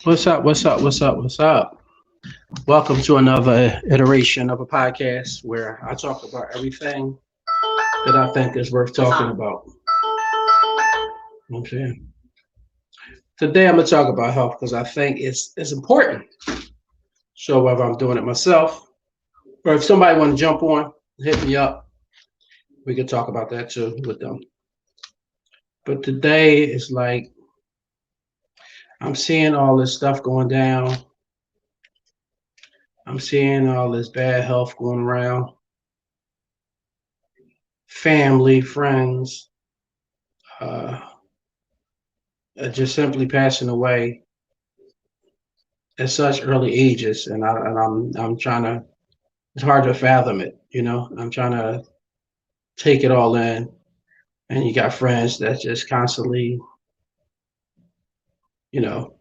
What's up? What's up? What's up? What's up? Welcome to another iteration of a podcast where I talk about everything that I think is worth talking about. You know what I'm saying? Today I'm gonna talk about health because I think it's important. So whether I'm doing it myself or if somebody want to jump on, hit me up. We can talk about that too with them. But today is like I'm seeing all this stuff going down. I'm seeing all this bad health going around. Family, friends, uh, just simply passing away at such early ages, and I'm trying to. It's hard to fathom it, you know. I'm trying to take it all in, and you got friends that just constantly, you know,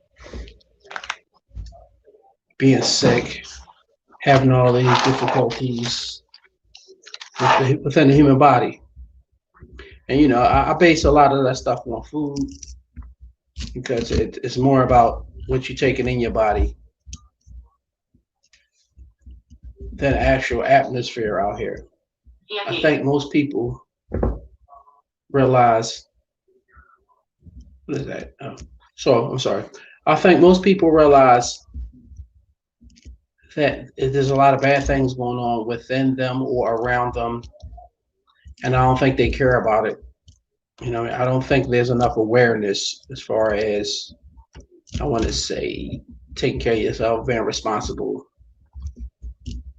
being sick, having all these difficulties within the human body, and I base a lot of that stuff on food because it's more about what you're taking in your body than actual atmosphere out here. I think most people realize what is that? Oh. So I'm sorry. I think most people realize that there's a lot of bad things going on within them or around them, and I don't think they care about it. I don't think there's enough awareness as far as I want to say taking care of yourself, being responsible,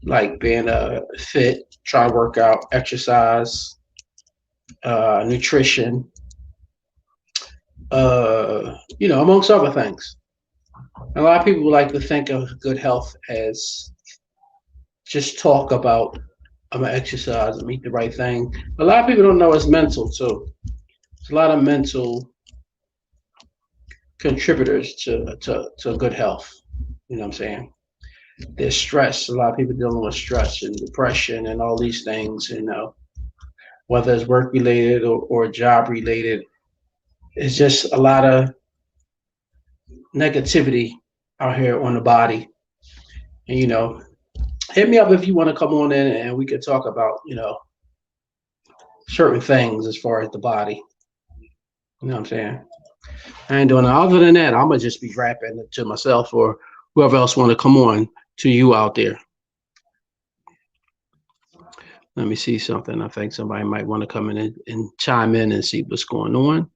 like being fit, try to work out, exercise, nutrition, amongst other things. A lot of people like to think of good health as just talk about I'm gonna exercise and eat the right thing. A lot of people don't know it's mental too. There's a lot of mental contributors to good health. You know what I'm saying? There's stress. A lot of people dealing with stress and depression and all these things, whether it's work related or job related. It's just a lot of negativity out here on the body. And hit me up if you want to come on in and we could talk about, certain things as far as the body. You know what I'm saying? I ain't doing it. Other than that, I'm gonna just be rapping it to myself or whoever else want to come on to you out there. Let me see something. I think somebody might want to come in and chime in and see what's going on.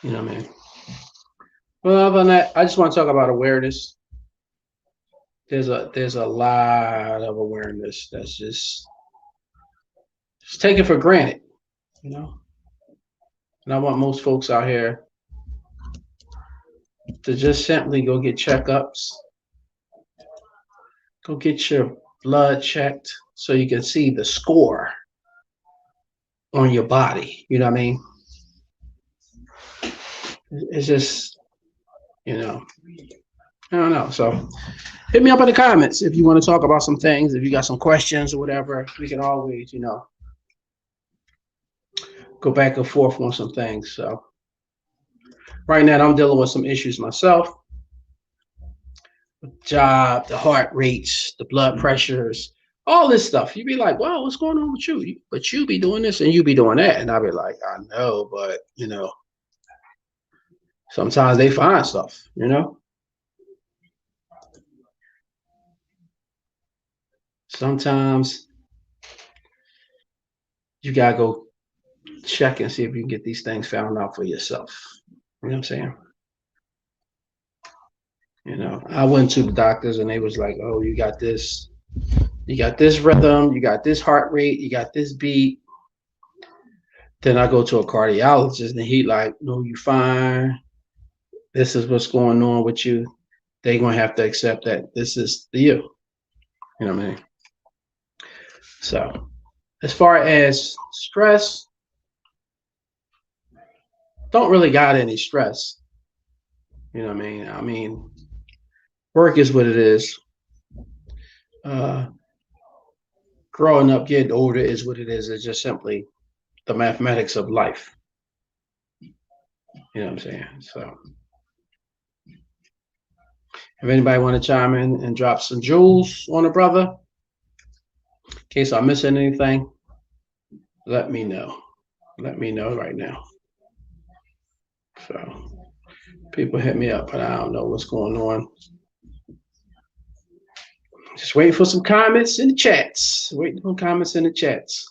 You know what I mean? Well, other than that, I just want to talk about awareness. There's a lot of awareness that's just taken for granted, you know. And I want most folks out here to just simply go get checkups, go get your blood checked so you can see the score on your body. You know what I mean? It's just, I don't know. So hit me up in the comments if you want to talk about some things. If you got some questions or whatever, we can always, go back and forth on some things. So right now I'm dealing with some issues myself. Job, the heart rates, the blood pressures, all this stuff. You'd be like, well, what's going on with you? But you be doing this and you be doing that. And I'd be like, I know, but sometimes they find stuff. Sometimes you gotta go check and see if you can get these things found out for yourself. You know what I'm saying? I went to the doctors and they was like, oh, you got this rhythm, you got this heart rate, you got this beat. Then I go to a cardiologist and he like, no, you fine. This is what's going on with you. They gonna have to accept that this is you. You know what I mean? So as far as stress, don't really got any stress. You know what I mean? Work is what it is. Uh, Growing up, getting older is what it is. It's just simply the mathematics of life. You know what I'm saying? So If anybody want to chime in and drop some jewels on a brother, in case I'm missing anything, let me know. Let me know right now. So people hit me up, but I don't know what's going on. Just waiting for some comments in the chats. Waiting for comments in the chats.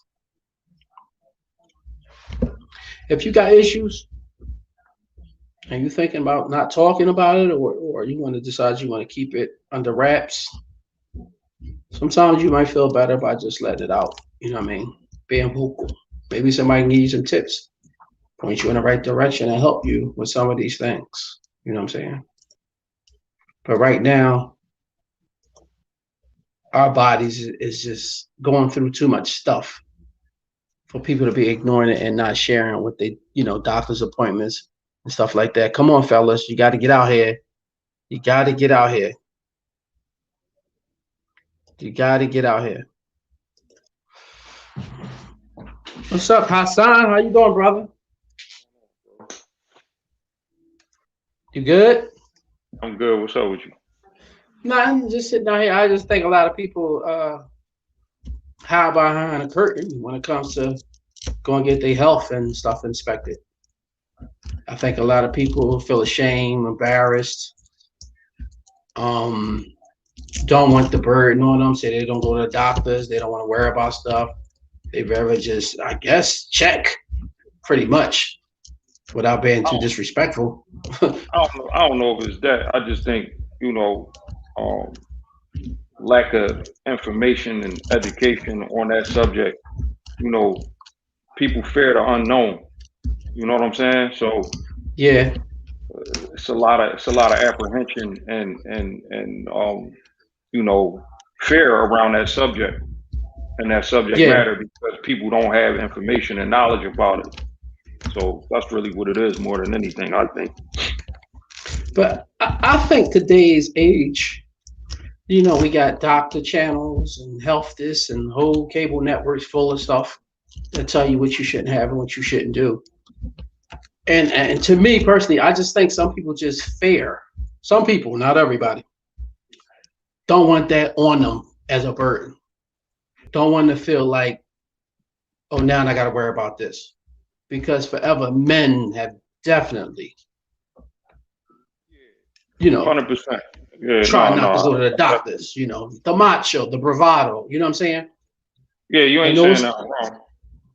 If you got issues and you're thinking about not talking about it, or you want to decide you want to keep it under wraps, sometimes you might feel better by just letting it out. You know what I mean? Being vocal. Maybe somebody can give you some tips, point you in the right direction, and help you with some of these things. You know what I'm saying? But right now, our bodies is just going through too much stuff for people to be ignoring it and not sharing what they, doctor's appointments and stuff like that. Come on, fellas, you got to get out here. You got to get out here. You got to get out here. What's up, Hassan? How you doing, brother? You good? I'm good. What's up with you? Nothing. Just sitting down here. I just think a lot of people hide behind a curtain when it comes to going to get their health and stuff inspected. I think a lot of people feel ashamed, embarrassed, don't want the burden on them, say they don't go to the doctors, they don't want to worry about stuff. They'd rather just, I guess, check pretty much without being too disrespectful. I don't know if it's that. I just think, lack of information and education on that subject. People fear the unknown. You know what I'm saying? So yeah, it's a lot of apprehension and fear around that subject and that subject matter because people don't have information and knowledge about it. So that's really what it is more than anything, I think. But I think today's age, we got doctor channels and health this and whole cable networks full of stuff that tell you what you shouldn't have and what you shouldn't do. And to me personally, I just think some people just fear. Some people, not everybody, don't want that on them as a burden. Don't want to feel like, oh, now I got to worry about this. Because forever men have definitely, 100%. Yeah, try not to go to the doctors, the macho, the bravado, you know what I'm saying? Yeah, you ain't saying nothing wrong.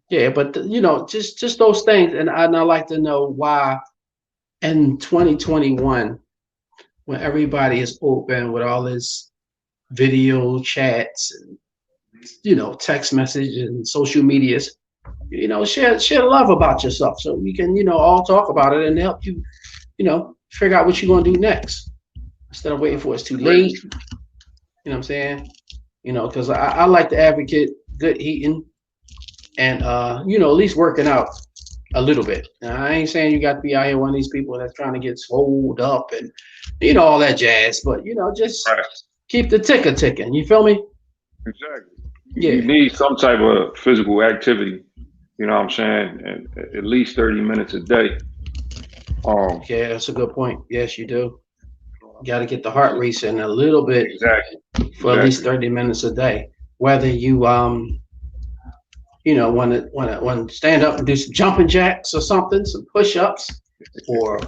Yeah, but just those things, and I'd like to know why in 2021, when everybody is open with all this video chats and text message and social medias, share love about yourself so we can all talk about it and help you figure out what you're gonna do next instead of waiting for it's too late. You know what I'm saying? Because I like to advocate good eating and at least working out a little bit. Now, I ain't saying you got to be out here one of these people that's trying to get swole up and all that jazz, but just keep the ticker ticking. You feel me? Exactly. Yeah. You need some type of physical activity. You know what I'm saying? And at least 30 minutes a day. Yeah, that's a good point. Yes, you do. You got to get the heart racing a little bit for at least 30 minutes a day. Whether you want to stand up and do some jumping jacks or something, some push-ups, or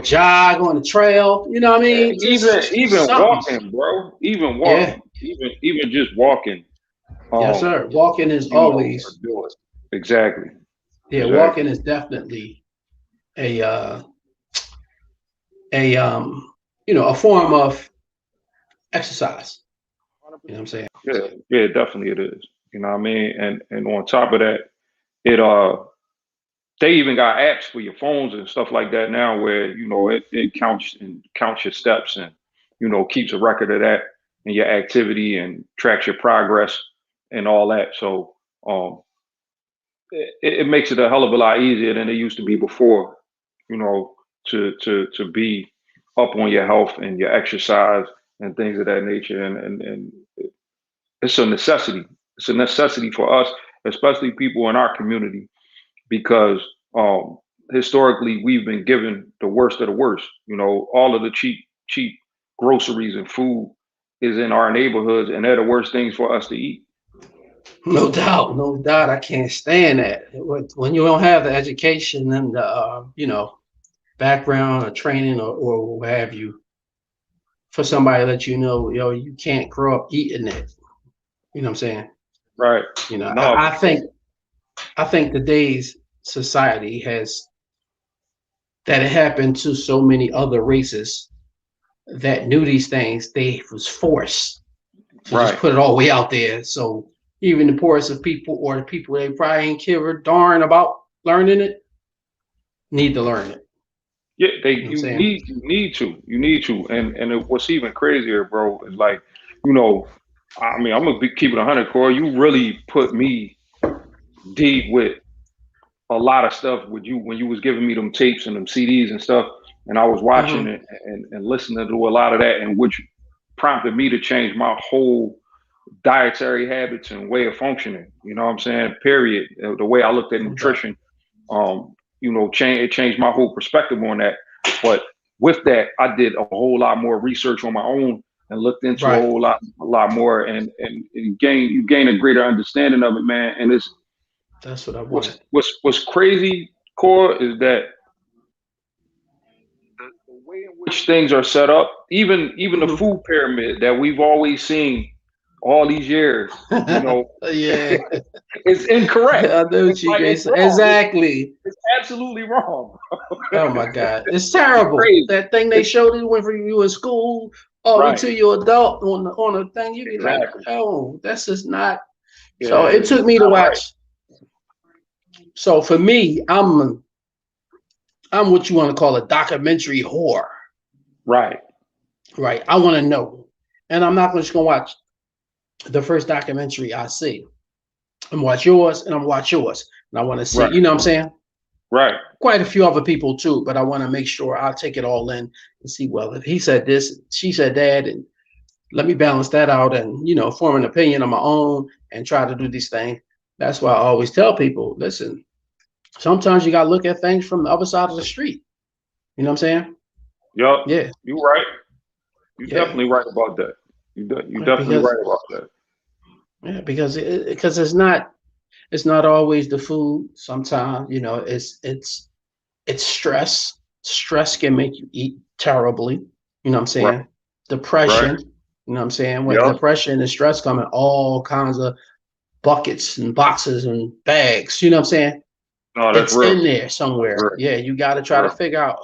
jog on the trail. You know what I mean? Even walking, bro. Even walking. Yeah. Even just walking. Yes, sir. Walking is always exactly. Yeah, exactly. Walking is definitely a form of exercise. You know what I'm saying? Yeah, definitely it is. You know what I mean? And on top of that, they even got apps for your phones and stuff like that now where, it counts your steps and, keeps a record of that and your activity and tracks your progress and all that. So it makes it a hell of a lot easier than it used to be before, to be up on your health and your exercise and things of that nature. And it's a necessity. It's a necessity for us, especially people in our community, because historically we've been given the worst of the worst. All of the cheap groceries and food is in our neighborhoods, and they're the worst things for us to eat. No doubt, no doubt. I can't stand that. When you don't have the education and the background or training or what have you, for somebody that you can't grow up eating it. You know what I'm saying? Right. No. I think today's society has that it happened to so many other races that knew these things. They was forced to just put it all the way out there. So even the poorest of people or the people they probably ain't care a darn about learning it need to learn it. Yeah, you need to, and what's even crazier, bro, is like, I mean, I'm gonna keep it 100, Corey. You really put me deep with a lot of stuff with you when you was giving me them tapes and them CDs and stuff, and I was watching it and listening to a lot of that, and which prompted me to change my whole dietary habits and way of functioning. You know what I'm saying? Period. The way I looked at nutrition, it changed my whole perspective on that. But with that, I did a whole lot more research on my own and looked into a whole lot more, and you gain a greater understanding of it, man. And that's what I want. What's crazy, Core, is that the way in which things are set up, even the food pyramid that we've always seen all these years, yeah, it's incorrect. I know what you guys exactly. It's absolutely wrong. Oh my God, it's terrible. That thing they showed you when you were in school, until you're adult on a thing, you be like, oh, that's just not. Yeah, so it took me to watch. Right. So for me, I'm what you want to call a documentary whore. Right. I want to know, and I'm not just gonna watch the first documentary I see. I'm watch yours, and I'm watch yours, and I want to see. You know what I'm saying? Right. Quite a few other people too, but I want to make sure I'll take it all in and see. Well, if he said this, she said that, and let me balance that out, and form an opinion on my own and try to do these things. That's why I always tell people, listen. Sometimes you got to look at things from the other side of the street. You know what I'm saying? Yep. Yeah. You're right. You're definitely right about that. You're definitely right about that. Yeah, because it's not always the food. Sometimes, it's stress. Stress can make you eat terribly. You know what I'm saying? Right. Depression. Right. You know what I'm saying? When depression and stress come in all kinds of buckets and boxes and bags. You know what I'm saying? No, that's it's in there somewhere. Yeah, you got to try to figure out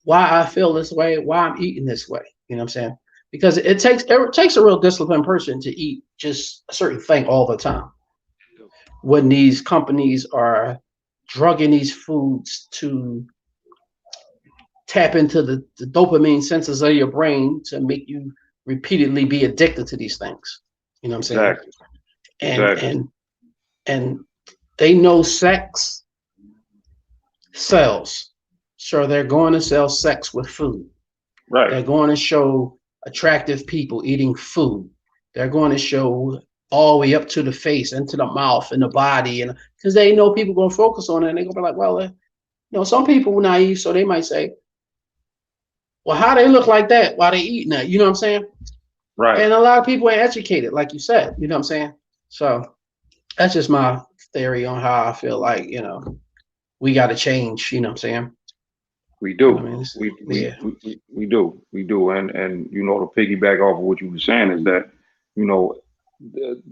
why I feel this way, why I'm eating this way. You know what I'm saying? Because it takes a real disciplined person to eat just a certain thing all the time. When these companies are drugging these foods to tap into the dopamine senses of your brain to make you repeatedly be addicted to these things. You know what I'm saying? And they know sex sells. So they're going to sell sex with food. Right. They're going to show attractive people eating food. They're going to show all the way up to the face, into the mouth, and the body, and because they know people going to focus on it, and they're going to be like, well, some people are naive, so they might say, well, how they look like that while they eating that? You know what I'm saying? Right. And a lot of people ain't educated, like you said. You know what I'm saying? So that's just my theory on how I feel like, we got to change. You know what I'm saying? We do. I mean, we do. And to piggyback off of what you were saying is that,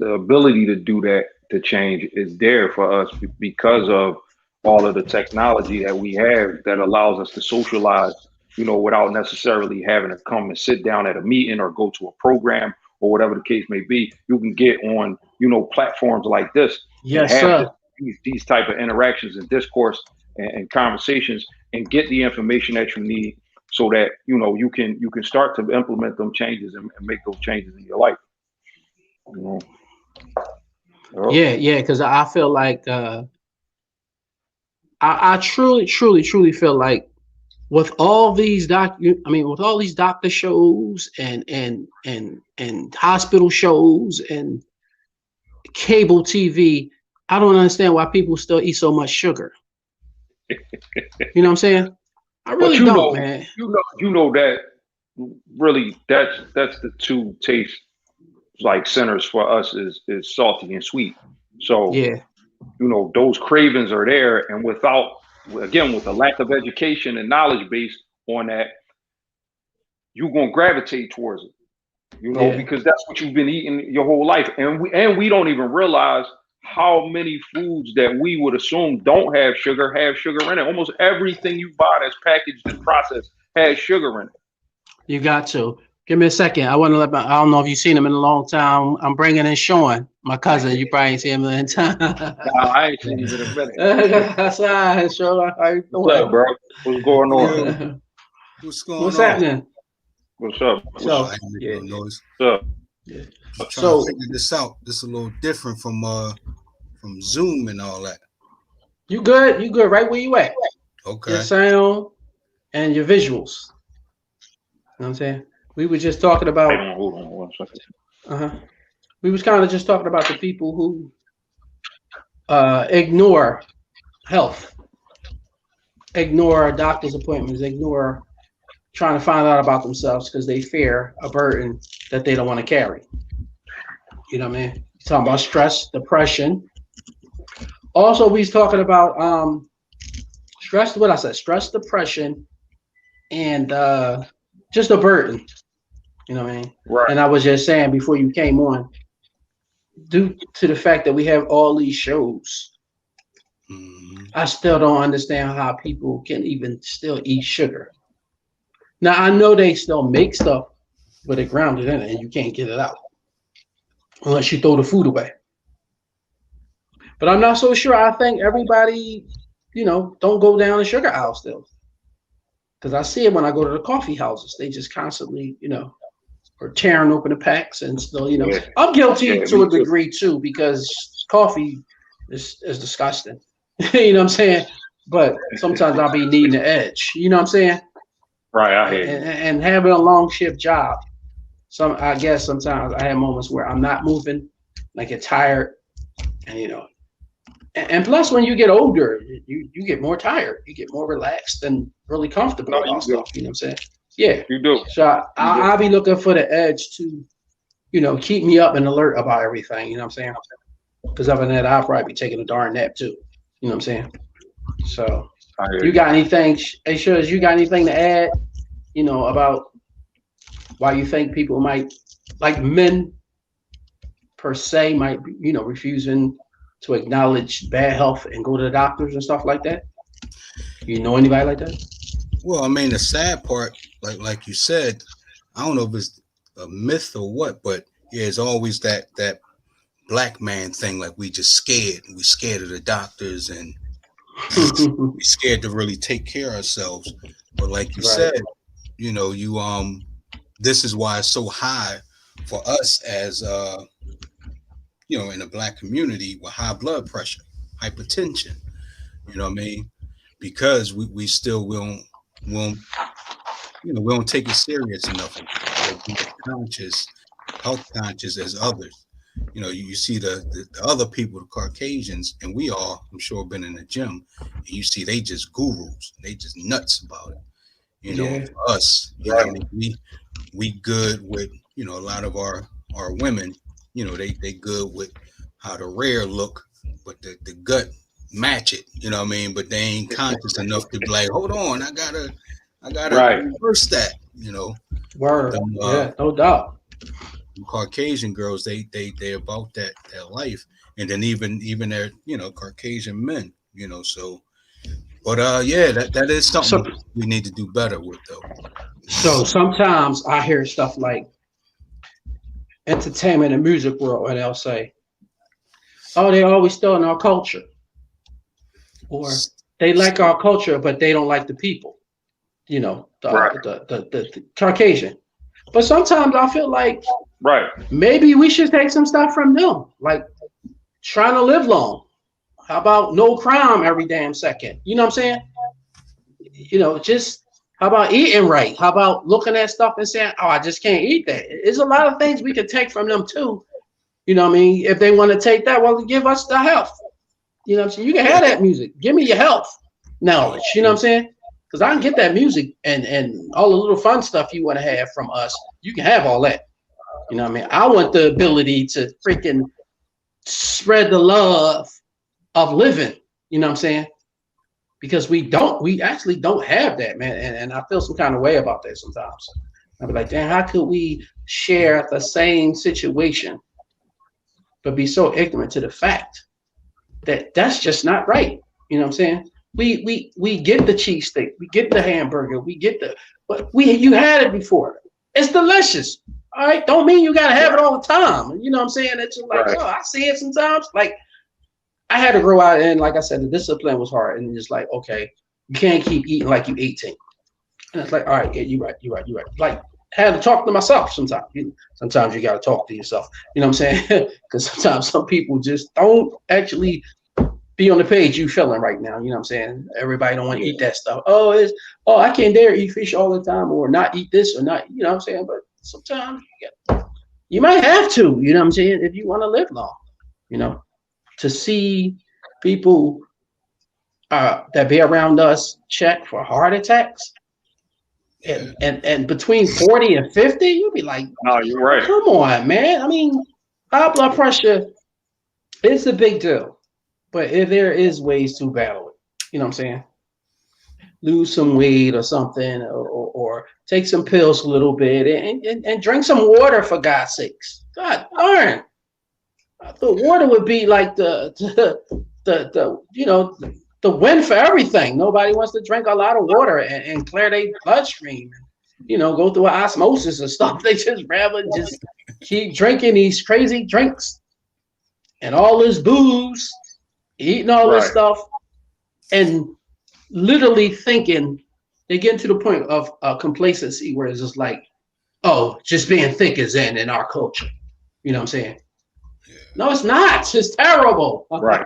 the ability to do that, to change, is there for us because of all of the technology that we have that allows us to socialize, without necessarily having to come and sit down at a meeting or go to a program or whatever the case may be. You can get on, platforms like this and have these type of interactions and discourse and conversations and get the information that you need so that, you can start to implement them changes and make those changes in your life. Yeah, because I feel like I truly feel like with all these with all these doctor shows and hospital shows and cable TV, I don't understand why people still eat so much sugar. You know what I'm saying? I really don't, man. You know that really that's the two taste like centers for us is salty and sweet. So Yeah, those cravings are there, and without, again, with the lack of education and knowledge base on that, you're gonna gravitate towards it. yeah. Because that's what you've been eating your whole life, and we don't even realize how many foods that we would assume don't have sugar in it. Almost everything you buy that's packaged and processed has sugar in it. You got to. Give me a second. I want to I don't know if you've seen him in a long time. I'm bringing in Sean, my cousin. You probably ain't seen him in time. Nah, I ain't seen you in a minute. That's right, Sean. How you What's up, bro? What's going on? doing? What's going What's on? happening? What's up? So, I ain't making yeah, no noise. What's up? yeah. I'm trying So, to figure this out. This is a little different from Zoom and all that. you good? You good? Right where you at? Okay. Your sound and your visuals. You know what I'm saying? We were just talking about. Hold on 1 second. We was kind of just talking about the people who ignore health, ignore doctor's appointments, ignore trying to find out about themselves because they fear a burden that they don't want to carry. You know what I mean? Talking about stress, depression. Also, we was talking about stress. What I said, stress, depression, and just a burden. You know what I mean? Right. And I was just saying before you came on, due to the fact that we have all these shows, I still don't understand how people can even still eat sugar. Now I know they still make stuff, but they're grounded in it, and you can't get it out unless you throw the food away. But I'm not so sure. I think everybody, don't go down the sugar aisle still, because I see it when I go to the coffee houses. They just constantly, or tearing open the packs and still, Yeah. I'm guilty Yeah, to a me too. degree too, because coffee is disgusting. You know what I'm saying? But sometimes I'll be needing the edge. You know what I'm saying? Right, I hear you. And having a long shift job, I guess sometimes I have moments where I'm not moving, and I get tired, and and plus when you get older, you get more tired, you get more relaxed and really comfortable No, about you stuff. You know what I'm saying? Yeah. You do. So I'll be looking for the edge to, keep me up and alert about everything. You know what I'm saying? Because other than that, I'll probably be taking a darn nap too. You know what I'm saying? So, I hear you got anything? Hey, sure, you got anything to add? About why you think people might, like men per se, might be, refusing to acknowledge bad health and go to the doctors and stuff like that? You know anybody like that? Well, I mean, the sad part, like you said, I don't know if it's a myth or what, but yeah, it's always that black man thing. Like we just scared. We scared of the doctors and we scared to really take care of ourselves. But like you Right. said, you this is why it's so high for us as in the black community with high blood pressure, hypertension. You know what I mean? Because we still won't we don't take it serious enough. Conscious, health conscious as others. You see the other people, the Caucasians, and we all, I'm sure, been in the gym, and you see they just gurus, they just nuts about it. Yeah. For us, we good with a lot of our women, they good with how the rear look, but the gut match it, what I mean? But they ain't conscious enough to be like, hold on, I gotta Right. reverse that, Word. Them, Yeah, no doubt. Caucasian girls, they about that life, and then even their Caucasian men, so. But yeah, that is something we need to do better with, though. So sometimes I hear stuff like entertainment and music world, and they'll say, "Oh, they always still in our culture," or they like our culture, but they don't like the people. Right. The Caucasian. But sometimes I feel like Right. maybe we should take some stuff from them, like trying to live long. How about no crime every damn second? You know what I'm saying? Just how about eating right? How about looking at stuff and saying, "Oh, I just can't eat that." There's a lot of things we could take from them too. You know what I mean? If they want to take that, well, give us the health. You know what I'm saying? You can have that music. Give me your health knowledge. You know what I'm saying? Because I can get that music and all the little fun stuff you want to have from us. You can have all that. You know what I mean? I want the ability to freaking spread the love of living. You know what I'm saying? Because we actually don't have that, man. And I feel some kind of way about that sometimes. I'll be like, damn, how could we share the same situation, but be so ignorant to the fact that that's just not right? You know what I'm saying? We get the cheesesteak, we get the hamburger, but you had it before. It's delicious. All right. Don't mean you gotta have it all the time. You know what I'm saying? It's just like, oh, I see it sometimes. Like I had to grow out, and like I said, the discipline was hard. And it's like, okay, you can't keep eating like you 18. And it's like, all right, yeah, you're right. Like I had to talk to myself sometimes. Sometimes you gotta talk to yourself. You know what I'm saying? Because sometimes some people just don't actually be on the page you feeling right now. You know what I'm saying? Everybody don't want to eat that stuff. Oh, I can't dare eat fish all the time, or not eat this, or not, you know what I'm saying? But sometimes you might have to, you know what I'm saying, if you want to live long, you know, to see people that be around us check for heart attacks. And between 40 and 50, you'll be like, no, you're right. Come on, man. I mean, high blood pressure is a big deal. But if there is ways to battle it, you know what I'm saying? Lose some weight or something, or take some pills a little bit, and drink some water, for God's sakes. God darn. I thought water would be like the win for everything. Nobody wants to drink a lot of water and clear their bloodstream, go through an osmosis and stuff. They just rather just keep drinking these crazy drinks and all this booze, eating all this stuff, and literally thinking they get to the point of complacency where it's just like, oh, just being thick is in our culture. You know what I'm saying? Yeah. No, it's not. It's terrible. Right.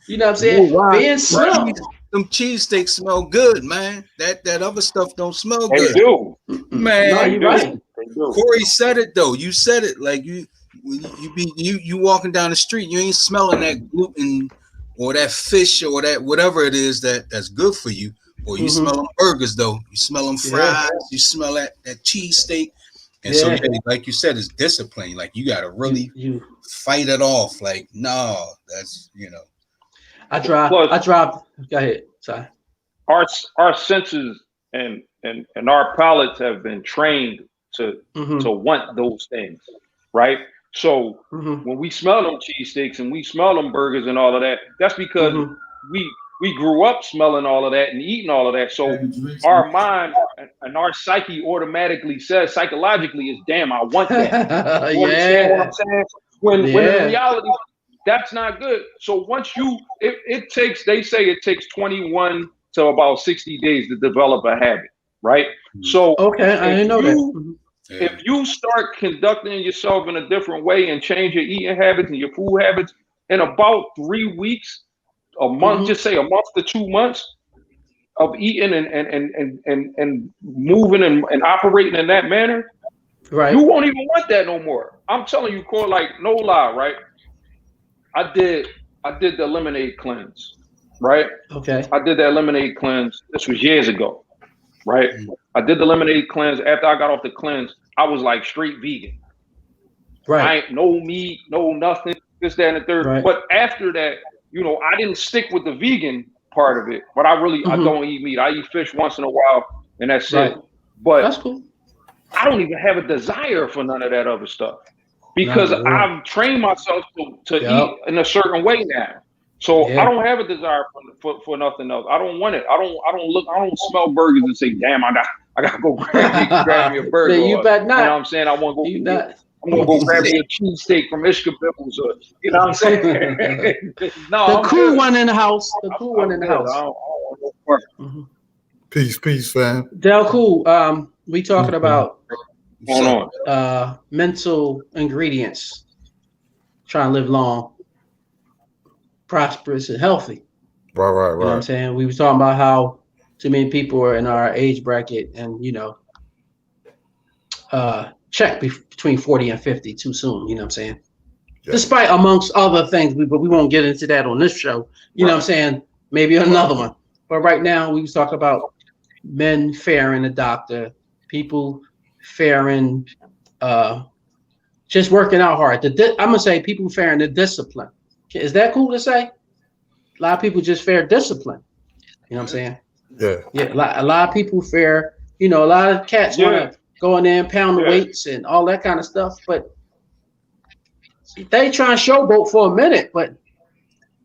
You know what I'm saying? Being slim. Them cheesesteaks smell good, man. That other stuff don't smell good. They do. Man, no, you're right. Corey said it though. You said it like you walking down the street, you ain't smelling that gluten or that fish or that whatever it is that's good for you. Or you smell them burgers though. You smell them fries. You smell that cheesesteak. And so, like you said, it's discipline. Like you gotta really fight it off. Like, no, that's I drive. Go ahead. Sorry. Our senses and our palates have been trained to want those things, right? So when we smell them cheesesteaks and we smell them burgers and all of that, that's because we grew up smelling all of that and eating all of that. So our mind and our psyche automatically says psychologically is, damn, I want that. You understand what I'm saying? When in reality, that's not good. So once they say it takes 21 to about 60 days to develop a habit, right? So I didn't know that. If you start conducting yourself in a different way and change your eating habits and your food habits in about 3 weeks, a month, just say a month to 2 months of eating and moving and operating in that manner, you won't even want that no more. I'm telling you, Cor, like no lie, right? I did the lemonade cleanse, right? Okay. I did that lemonade cleanse. This was years ago, right? I did the lemonade cleanse. After I got off the cleanse, I was like straight vegan. Right. I ain't no meat, no nothing, this, that, and the third. Right. But after that, I didn't stick with the vegan part of it. But I don't eat meat. I eat fish once in a while, and that's it. But that's cool. I don't even have a desire for none of that other stuff because I've trained myself to eat in a certain way now. So I don't have a desire for nothing else. I don't want it. I don't smell burgers and say, damn, I gotta go grab me a burger. You bet not. You know what I'm saying? I want to go. I'm gonna go grab me a cheesesteak from Ishkabibbles, or you know what I'm saying? No, the cool one in the house. The cool one in the house. I don't Peace, fam. Del Cool. We talking about mental ingredients. Trying to live long, prosperous, and healthy. Right. You know what I'm saying? We was talking about how too many people are in our age bracket and check between 40 and 50 too soon, you know what I'm saying? Yeah. Despite amongst other things, but we won't get into that on this show. You know what I'm saying? Maybe another one. But right now we was talking about men fearing the doctor, people fearing just working out hard. I'm gonna say people fearing the discipline. Is that cool to say? A lot of people just fear discipline. You know what I'm saying? Yeah. Yeah. A lot of people fear. A lot of cats want to go in there and pound the weights and all that kind of stuff, but they try and showboat for a minute, but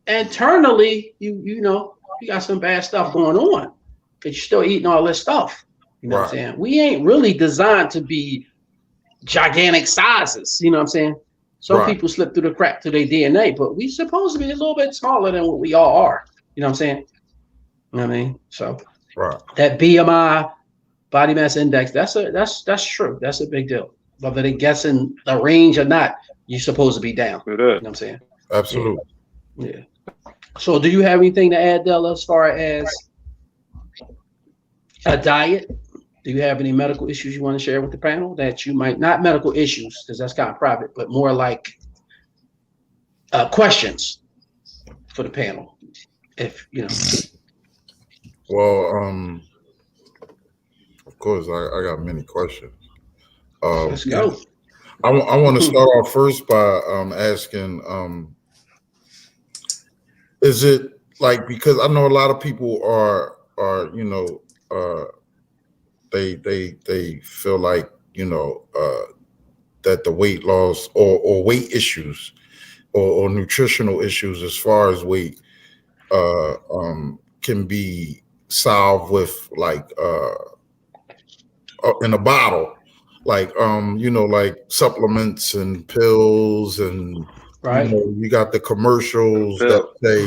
internally, you got some bad stuff going on because you're still eating all this stuff. You know what I'm saying? We ain't really designed to be gigantic sizes. You know what I'm saying? Some people slip through the crack to their DNA, but we supposed to be a little bit smaller than what we all are. You know what I'm saying? You know what I mean? So that BMI, body mass index, that's true. That's a big deal. Whether they're guessing the range or not, you're supposed to be down. You know what I'm saying? Absolutely. Yeah. So do you have anything to add, Della, as far as a diet? Do you have any medical issues you want to share with the panel that you might, not medical issues, because that's kind of private, but more like questions for the panel? If you know. Well, of course, I got many questions. Let's go. I want to start off first by asking, is it like, because I know a lot of people are they feel like that the weight loss or weight issues or nutritional issues as far as weight can be solved with like in a bottle, like like supplements and pills, and you got the commercials that say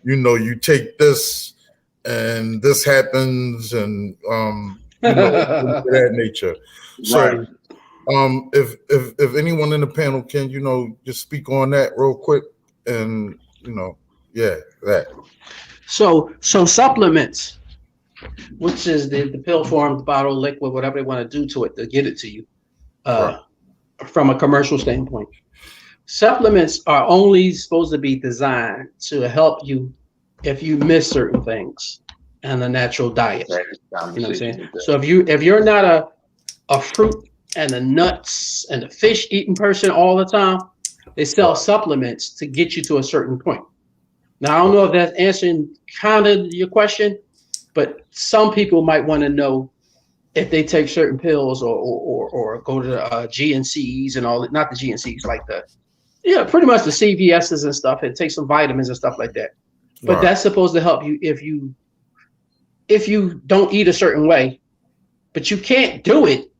you take this and this happens, and that nature. So if anyone in the panel can just speak on that real quick, and that. So supplements, which is the pill form, the bottle, liquid, whatever they want to do to it to get it to you, from a commercial standpoint. Supplements are only supposed to be designed to help you if you miss certain things in a natural diet. You know what I'm saying? So if you're not a fruit and the nuts and the fish eating person all the time, they sell supplements to get you to a certain point. Now, I don't know if that's answering kind of your question, but some people might want to know if they take certain pills or go to the GNCs and all that, not the GNCs, like pretty much the CVSs and stuff, and take some vitamins and stuff like that. But that's supposed to help you if you don't eat a certain way, but you can't do it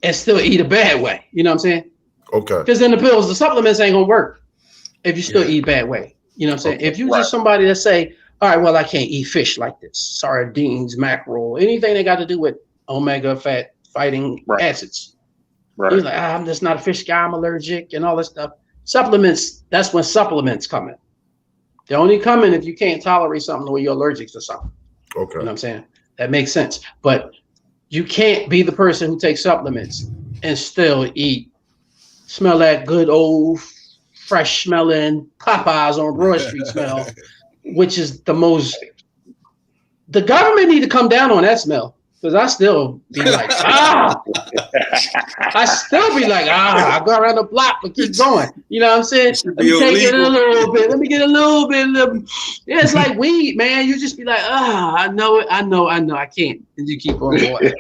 and still eat a bad way. You know what I'm saying? Okay. Because in the pills, the supplements ain't gonna work if you still eat bad way. You know what I'm saying? If you just somebody that say, all right, well, I can't eat fish like this, sardines, mackerel, anything that got to do with omega fat fighting acids. He's like, I'm just not a fish guy, I'm allergic and all this stuff. Supplements, that's when supplements come in. They only come in if you can't tolerate something or you're allergic to something. Okay. You know what I'm saying? That makes sense. But you can't be the person who takes supplements and still smell that good old fresh smelling Popeyes on Broad Street smell, which is the government need to come down on that smell. Because I still be like, I still be like, I go around the block, but keep going. You know what I'm saying? Let me take it a little bit. Let me get a little bit. Yeah, it's like weed, man. You just be like, I know it. I know. I can't. And you keep on going.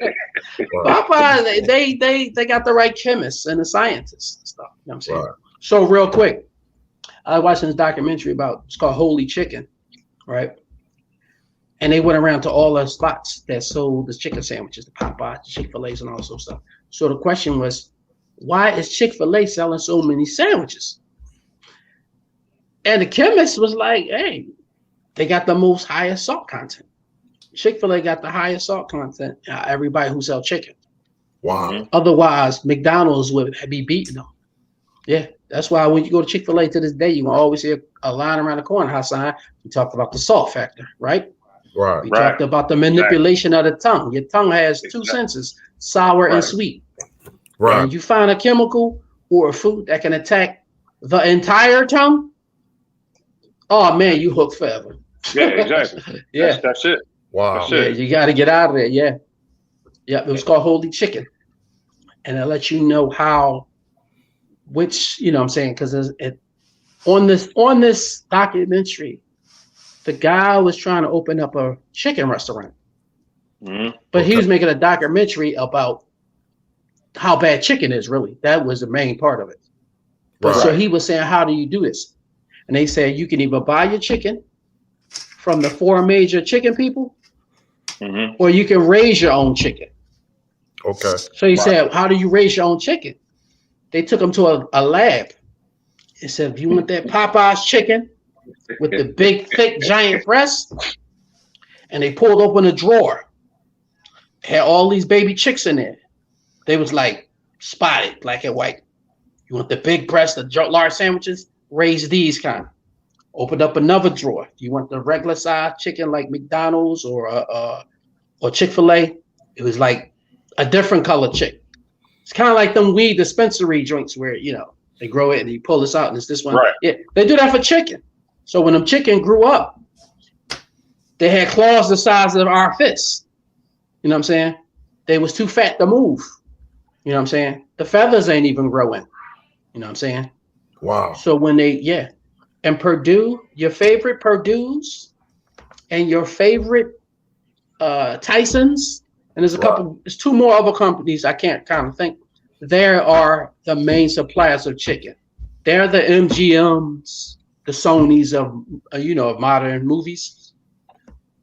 Popeyes, they got the right chemists and the scientists and stuff. You know what I'm saying? Right. So real quick, I was watching this documentary it's called Holy Chicken, right? And they went around to all the spots that sold the chicken sandwiches, the Popeyes, the Chick-fil-A's, and all this stuff. So the question was, why is Chick-fil-A selling so many sandwiches? And the chemist was like, hey, they got the most highest salt content. Chick-fil-A got the highest salt content. Everybody who sells chicken. Wow. Otherwise, McDonald's would be beating them. Yeah, that's why when you go to Chick-fil-A to this day, you can always see a line around the corner, Hassan. We talked about the salt factor, right? Right. We talked about the manipulation of the tongue. Your tongue has two senses, sour and sweet. Right. And you find a chemical or a food that can attack the entire tongue, oh man, you hooked forever. Yeah, exactly. That's it. Wow. Yeah, you got to get out of there. Yeah. Yeah. It was called Holy Chicken. And it lets you know which, you know what I'm saying? Because on this documentary, the guy was trying to open up a chicken restaurant. Mm-hmm. But he was making a documentary about how bad chicken is, really. That was the main part of it. But so he was saying, how do you do this? And they said, you can either buy your chicken from the 4 major chicken people, or you can raise your own chicken. Okay. So he said, how do you raise your own chicken? They took him to a lab. He said, if you want that Popeye's chicken with the big, thick, giant breasts, and they pulled open a drawer, had all these baby chicks in there. They was like spotted, black and white. You want the big breast, the large sandwiches? Raise these kind. Opened up another drawer. You want the regular size chicken like McDonald's or Chick-fil-A? It was like a different color chicken. It's kind of like them weed dispensary joints where, you know, they grow it and you pull this out and it's this one. Right. Yeah, they do that for chicken. So when them chicken grew up, they had claws the size of our fists. You know what I'm saying? They was too fat to move. You know what I'm saying? The feathers ain't even growing. You know what I'm saying? Wow. So when and Purdue, your favorite Purdue's and your favorite Tyson's, and there's there's 2 more other companies I can't kind of think. There are the main suppliers of chicken. They're the MGMs, the Sonys of of modern movies.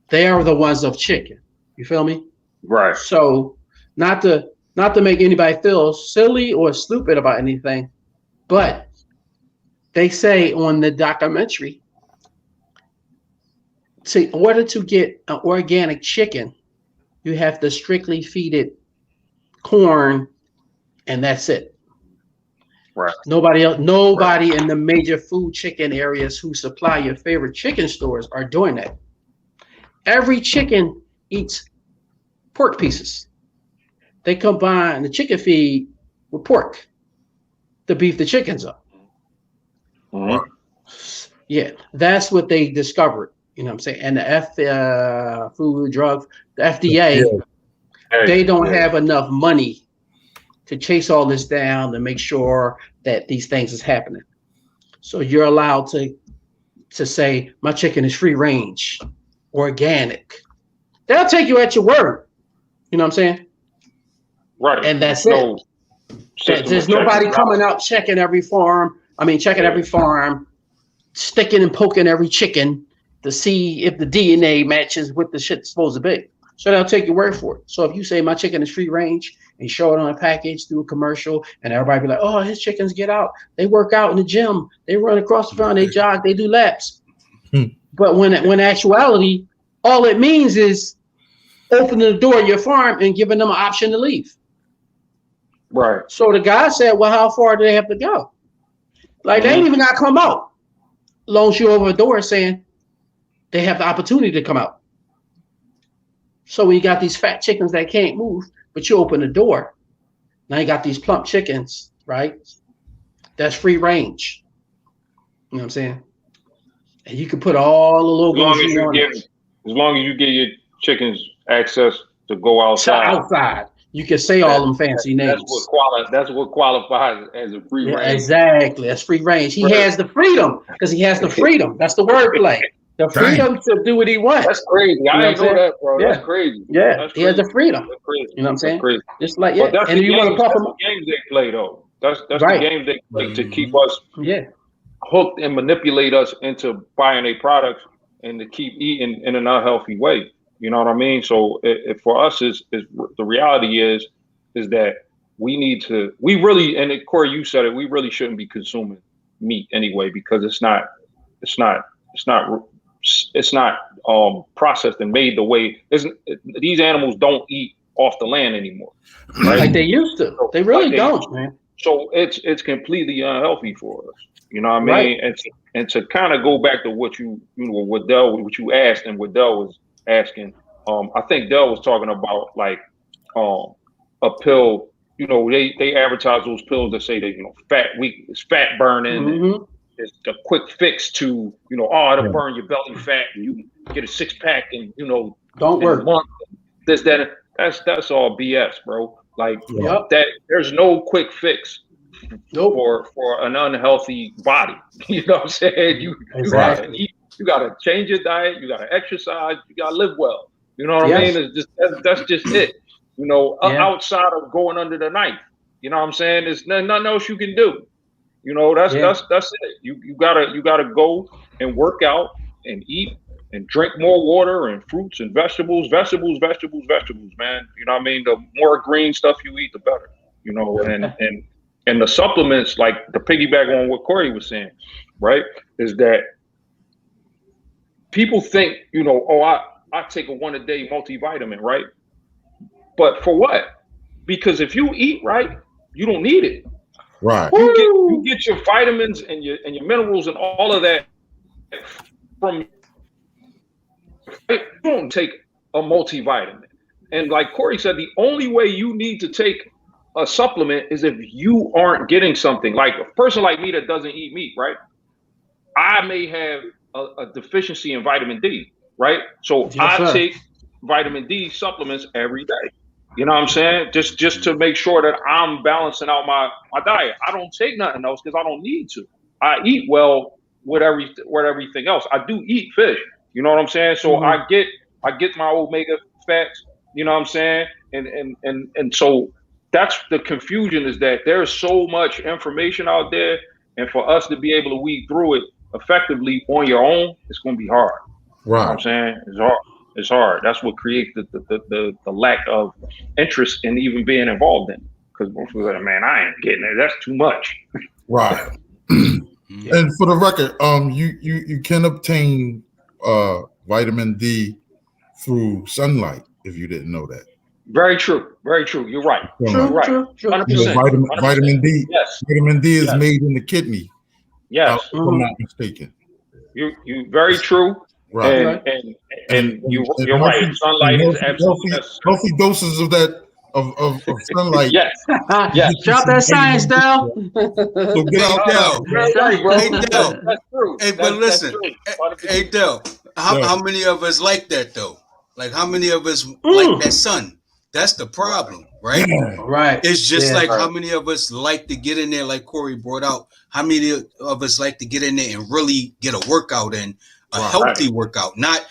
They are the ones of chicken. You feel me? Right. So not to make anybody feel silly or stupid about anything, but they say on the documentary, in order to get an organic chicken, you have to strictly feed it corn, and that's it. Right. Nobody in the major food chicken areas who supply your favorite chicken stores are doing that. Every chicken eats pork pieces. They combine the chicken feed with pork to beef the chickens up. Yeah, that's what they discovered. You know what I'm saying? And the the FDA, they don't have enough money to chase all this down to make sure that these things is happening. So you're allowed to say, my chicken is free range, organic. They'll take you at your word. You know what I'm saying? Right. And that's it. There's nobody coming out checking every farm, sticking and poking every chicken to see if the DNA matches what the shit's supposed to be. So they'll take your word for it. So if you say my chicken is free range and you show it on a package through a commercial, and everybody be like, oh, his chickens get out. They work out in the gym. They run across the front. They jog. They do laps. But when actuality, all it means is opening the door of your farm and giving them an option to leave. Right. So the guy said, well, how far do they have to go? Like, they ain't even got to come out. Long as you over a door saying they have the opportunity to come out. So when you got these fat chickens that can't move, but you open the door, now you got these plump chickens, right? That's free range. You know what I'm saying? And you can put all the logos on it. As long as you give your chickens access to go outside. You can say all them fancy names. That's what qualifies as a free range. Exactly. That's free range. He has the freedom because he has the freedom. That's the wordplay. The freedom to do what he wants. That's crazy. I didn't know that, bro. That's crazy. Yeah, he has the freedom. That's crazy. You know what I'm saying? Crazy. Just like, yeah. That's the games they play, though. That's the games they play to keep us hooked and manipulate us into buying a product and to keep eating in an unhealthy way. You know what I mean? So for us, is the reality is that we really, and Corey, you said it, we really shouldn't be consuming meat anyway, because it's not processed and made the way. These animals don't eat off the land anymore, right? Like they used to. They really don't, man. So it's completely unhealthy for us. You know what I mean? Right. And to kind of go back to what what you asked and what Dell was asking, I think Dell was talking about like a pill. You know, they advertise those pills that say that it's fat burning. And it's a quick fix to it'll burn your belly fat and you get a 6-pack in Don't work. Month, this, that, that's all BS, bro. Like Yep. that, there's no quick fix Nope. for an unhealthy body. You know what I'm saying? You gotta eat, you gotta change your diet, you gotta exercise, you gotta live well. You know what I mean? It's just that's just it. You know, outside of going under the knife. You know what I'm saying? There's nothing else you can do. You know, that's it. You gotta go and work out and eat and drink more water and fruits and vegetables, man. You know what I mean? The more green stuff you eat, the better. You know, and the supplements, like the piggyback on what Corey was saying, right? Is that people think, you know, oh, I take a 1-a-day multivitamin, right? But for what? Because if you eat right, you don't need it. Right. You get your vitamins and your minerals and all of that from. You don't take a multivitamin. And like Corey said, the only way you need to take a supplement is if you aren't getting something. Like a person like me that doesn't eat meat, right? I may have a deficiency in vitamin D, right? So I take vitamin D supplements every day. You know what I'm saying? Just to make sure that I'm balancing out my diet. I don't take nothing else because I don't need to. I eat well with everything else. I do eat fish. You know what I'm saying? So I get my omega fats. You know what I'm saying? And so that's the confusion, is that there's so much information out there, and for us to be able to weed through it effectively on your own, it's going to be hard. Right. You know what I'm saying? It's hard. It's hard. That's what creates the lack of interest in even being involved in it. Because most people are like, man, I ain't getting it. That's too much. Right. And for the record, you can obtain vitamin D through sunlight, if you didn't know that. Very true. Very true. You're right. True. 100%. Vitamin D. Yes. Vitamin D is made in the kidney. Yes. If I'm not mistaken. You very true. Right. And you're right. Sunlight is absolutely healthy doses of that of sunlight. Yes. Yes. Drop that science down. So get out there. Hey, Del. That's true. Hey, but listen. Hey, Del. How many of us like that though? Like, how many of us like that sun? That's the problem, right? Right. It's just like how many of us like to get in there, like Corey brought out. How many of us like to get in there and really get a workout in? A healthy workout, not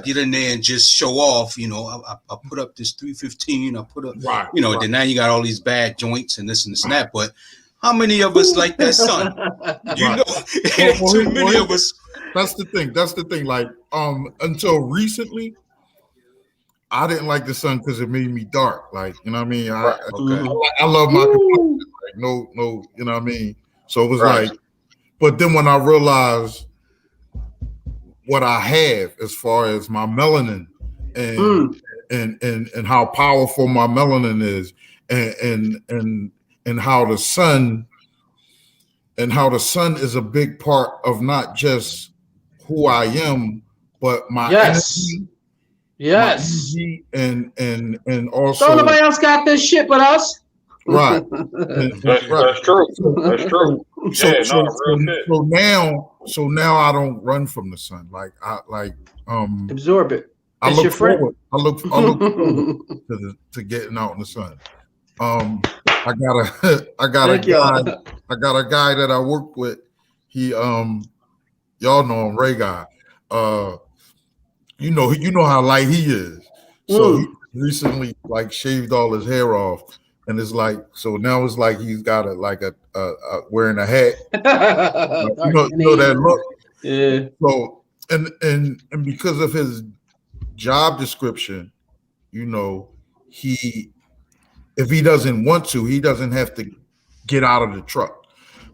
get in there and just show off. You know, I put up this 315. I put up, you know. Then now you got all these bad joints and this and that. But how many of us like that sun? You know, too many of us. That's the thing. Like, until recently, I didn't like the sun because it made me dark. Like, you know what I mean? I love my complexion. Like, no, you know what I mean? So it was like, but then when I realized what I have as far as my melanin and how powerful my melanin is, and how the sun is a big part of not just who I am, but my energy. Yes. And also, so nobody else got this shit but us. Right. That's true. That's true. So now I don't run from the sun. Like absorb it. I look forward to getting out in the sun. I got a guy that I work with. He y'all know him, Ray Guy. You know how light he is. So he recently like shaved all his hair off. And it's like, so now it's like he's got a wearing a hat. You know that look. Yeah. So and because of his job description, you know, if he doesn't want to, he doesn't have to get out of the truck.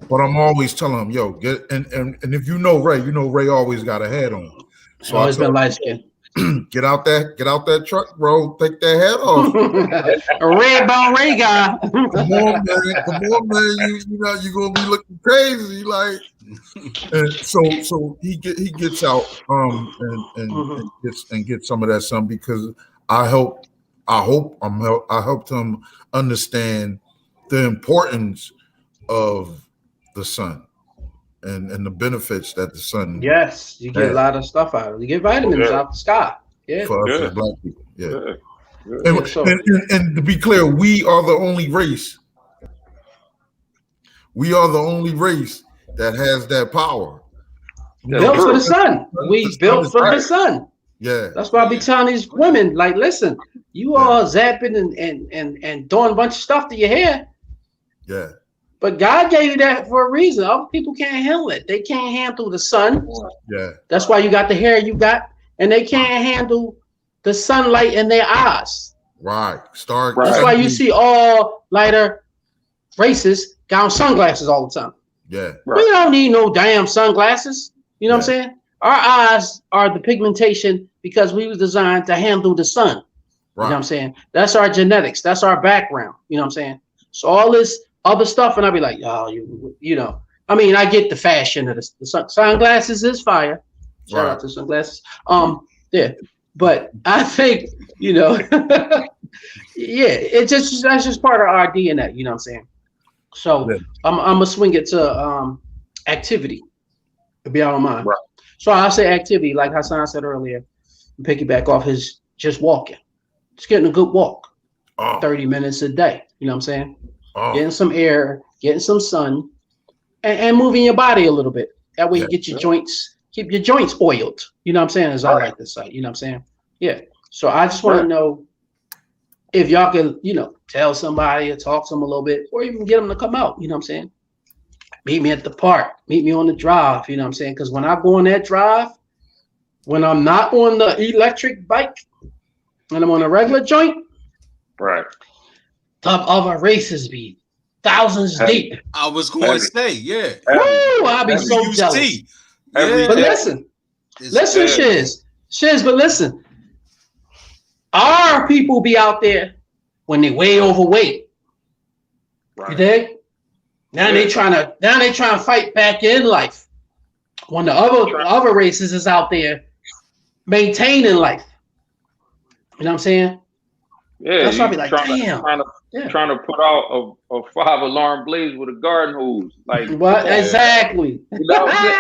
But I'm always telling him, yo, get and if you know Ray always got a hat on. So always been light skinned. Get out that truck, bro. Take that hat off. A red bone Ray Guy. Come on, man. You know you're gonna be looking crazy, like. And so he gets out and gets some of that sun, because I helped him understand the importance of the sun and the benefits that the sun. Yes, you get a lot of stuff out of it. You get vitamins out the sky. for us as black people. Yeah. And to be clear, we are the only race. We are the only race that has that power. Built for the sun. We built for the sun. Yeah. That's why I be telling these women, like, listen, you all zapping and doing a bunch of stuff to your hair. Yeah. But God gave you that for a reason. Other people can't handle it. They can't handle the sun. Yeah. That's why you got the hair you got. And they can't handle the sunlight in their eyes. Right. That's why you see all lighter races got on sunglasses all the time. Yeah. We don't need no damn sunglasses. You know what I'm saying? Our eyes are the pigmentation because we was designed to handle the sun. You know what I'm saying? That's our genetics. That's our background. You know what I'm saying? So all this other stuff, and I'll be like, oh, you know. I mean, I get the fashion of the sunglasses is fire. Shout out to sunglasses. Yeah. But I think, you know, that's just part of our DNA. You know what I'm saying? So I'm gonna swing it to activity. To be out of mind. Right. So I say activity, like Hassan said earlier, and piggyback off his just walking. Just getting a good walk. 30 minutes a day. You know what I'm saying? Getting some air, getting some sun, and moving your body a little bit. That way you get your joints, keep your joints oiled. You know what I'm saying? As I like to say. You know what I'm saying? Yeah. So I just want to know if y'all can, you know, tell somebody or talk to them a little bit, or even get them to come out. You know what I'm saying? Meet me at the park. Meet me on the drive. You know what I'm saying? Because when I go on that drive, when I'm not on the electric bike and I'm on a regular joint, top of our races be thousands deep. I was going to say, Woo, I'll be so jealous. But listen, Shiz, but listen. Our people be out there when they way overweight. You dig? Now they trying to fight back in life. When the other races is out there maintaining life. You know what I'm saying? Yeah, that's why I be like, damn. Trying to put out a 5-alarm blaze with a garden hose. Like what? Exactly. You know what I'm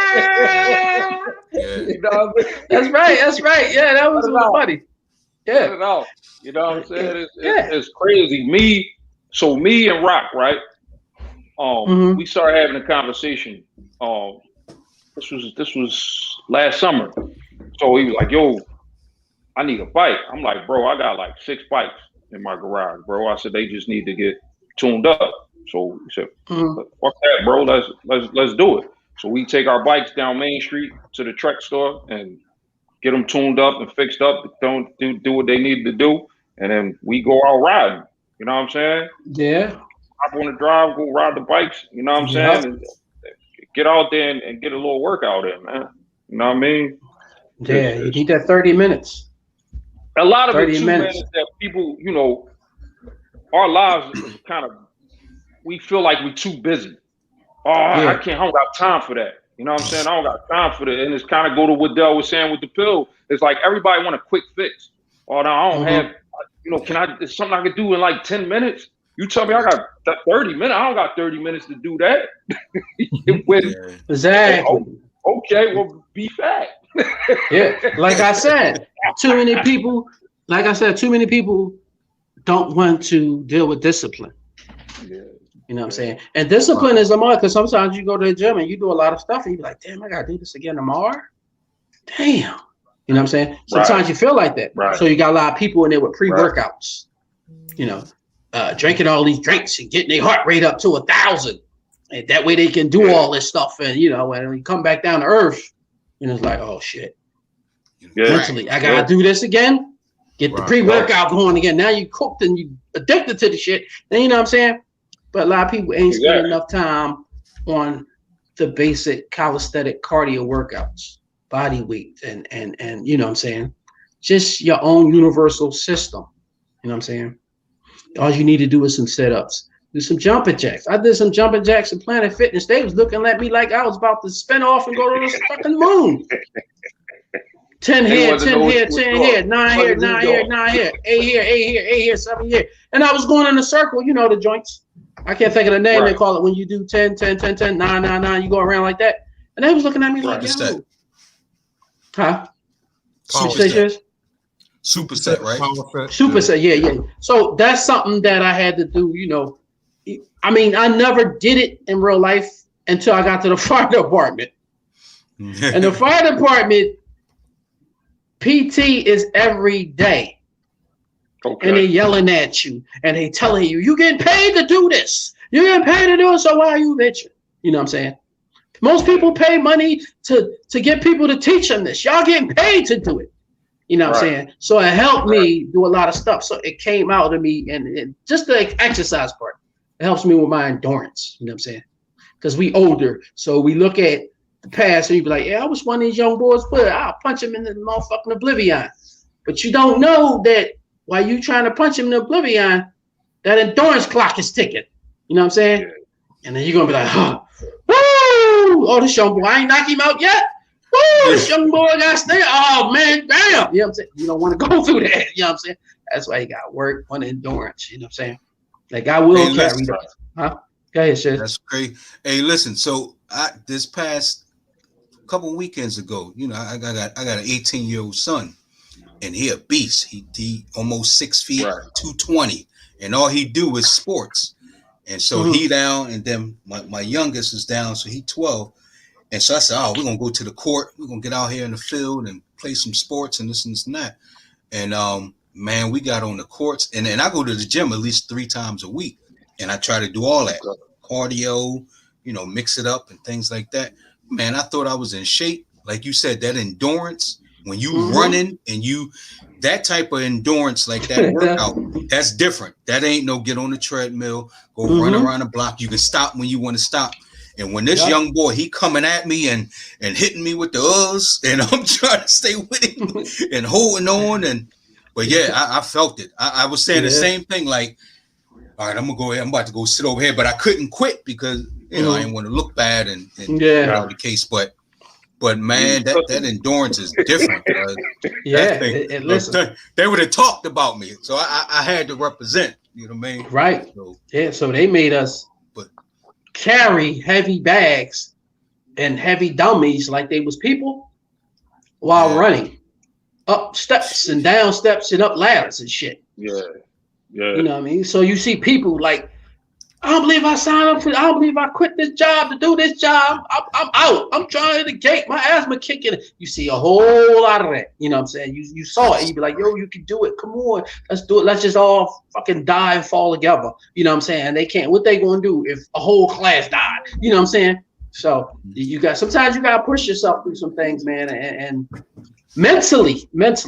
saying? You know what I'm saying? That's right. Yeah, that was funny. Yeah. You know what I'm saying? It's crazy. Me and Rock, right? We started having a conversation. This was last summer. So he was like, yo, I need a bike. I'm like, bro, I got like 6 bikes in my garage, bro. I said they just need to get tuned up. So he said, fuck that, bro. Let's do it. So we take our bikes down Main Street to the Trek store and get them tuned up and fixed up. Don't do what they need to do, and then we go out riding. You know what I'm saying? Yeah. I want to drive, go ride the bikes. You know what I'm saying? And get out there and get a little workout in, man. You know what I mean? Yeah, you need that 30 minutes. A lot of it too, man, is that people, you know, our lives is kind of, we feel like we're too busy. I don't got time for that. You know what I'm saying? I don't got time for that. And it's kind of go to what Dell was saying with the pill. It's like everybody want a quick fix. No, I don't have, you know, it's something I could do in like 10 minutes. You tell me I got 30 minutes. I don't got 30 minutes to do that. Exactly. Okay, well, be fat. Yeah, like I said, too many people don't want to deal with discipline. Yeah. You know what I'm saying? And discipline is a must, because sometimes you go to the gym and you do a lot of stuff and you're like, damn, I gotta do this again tomorrow. Damn. You know what I'm saying? Sometimes you feel like that. Right. So you got a lot of people in there with pre-workouts, you know, drinking all these drinks and getting their heart rate up to 1,000. And that way they can do all this stuff. And, you know, when you come back down to earth, you know, it's like, oh, shit. Mentally, I got to do this again. Get the pre-workout going again. Now you cooked and you addicted to the shit. Then, you know what I'm saying? But a lot of people ain't spending enough time on the basic calisthenic cardio workouts, body weight, and you know what I'm saying? Just your own universal system. You know what I'm saying? All you need to do is some sit-ups. Do some jumping jacks. I did some jumping jacks at Planet Fitness. They was looking at me like I was about to spin off and go to the fucking moon. 10 here, 10 here, 10 here, 9 here, 9 here, 9 here, 8 here, 8 here, 8 here, 7 here. And I was going in a circle, you know, the joints. I can't think of the name they call it when you do 10, 10, 10, 10, 9, 9, 9. You go around like that. And they was looking at me like, yo. Huh? Superset, right? Superset, yeah. So that's something that I had to do, you know. I mean, I never did it in real life until I got to the fire department. And the fire department, PT is every day. Okay. And they yelling at you and they telling you, you getting paid to do this. You're getting paid to do it, so why are you bitching? You know what I'm saying? Most people pay money to get people to teach them this. Y'all getting paid to do it. You know what I'm saying? So it helped me do a lot of stuff. So it came out of me, and just the exercise part, it helps me with my endurance. You know what I'm saying? Because we older, so we look at the past and you be like, yeah, I was one of these young boys, but I'll punch him in the motherfucking oblivion. But you don't know that while you trying to punch him in the oblivion, that endurance clock is ticking. You know what I'm saying? Yeah. And then you're gonna be like, huh, woo! Oh, this young boy, I ain't knock him out yet. Woo, this young boy got stay. Oh man, damn. You know what I'm saying? You don't want to go through that. You know what I'm saying? That's why you got work on endurance. You know what I'm saying? Like I will carry that. Huh? Go ahead, Shit. That's great. Hey, listen. So this past couple weekends ago, you know, I got an 18-year-old son, and he a beast. He almost 6 feet, 220, and all he do is sports. And so he down, and then my youngest is down, so he 12. And so I said, oh, we're gonna go to the court. We're gonna get out here in the field and play some sports and this and that. And man, we got on the courts, and I go to the gym at least 3 times a week, and I try to do all that cardio, you know, mix it up and things like that. Man, I thought I was in shape. Like you said, that endurance when you running and that type of endurance, like that workout, that's different. That ain't no get on the treadmill, go run around the block. You can stop when you want to stop. And when this young boy, he coming at me and hitting me with the and I'm trying to stay with him and holding on. But yeah, I felt it. I was saying the same thing. Like, all right, I'm gonna go ahead. I'm about to go sit over here, but I couldn't quit because you know I didn't want to look bad and the case. But man, that endurance is different. Listen, they would have talked about me, so I had to represent. You know what I mean? Right. So they made us carry heavy bags and heavy dummies like they was people while running up steps and down steps and up ladders and shit. Yeah. You know what I mean? So you see people like, I don't believe I signed up for. I don't believe I quit this job to do this job. I'm out. I'm trying to gate. My asthma kicking. You see a whole lot of that. You know what I'm saying? You saw it. You be like, yo, you can do it. Come on, let's do it. Let's just all fucking die and fall together. You know what I'm saying? And they can't. What they gonna do if a whole class died? You know what I'm saying? So sometimes you gotta push yourself through some things, man. And mental ingredients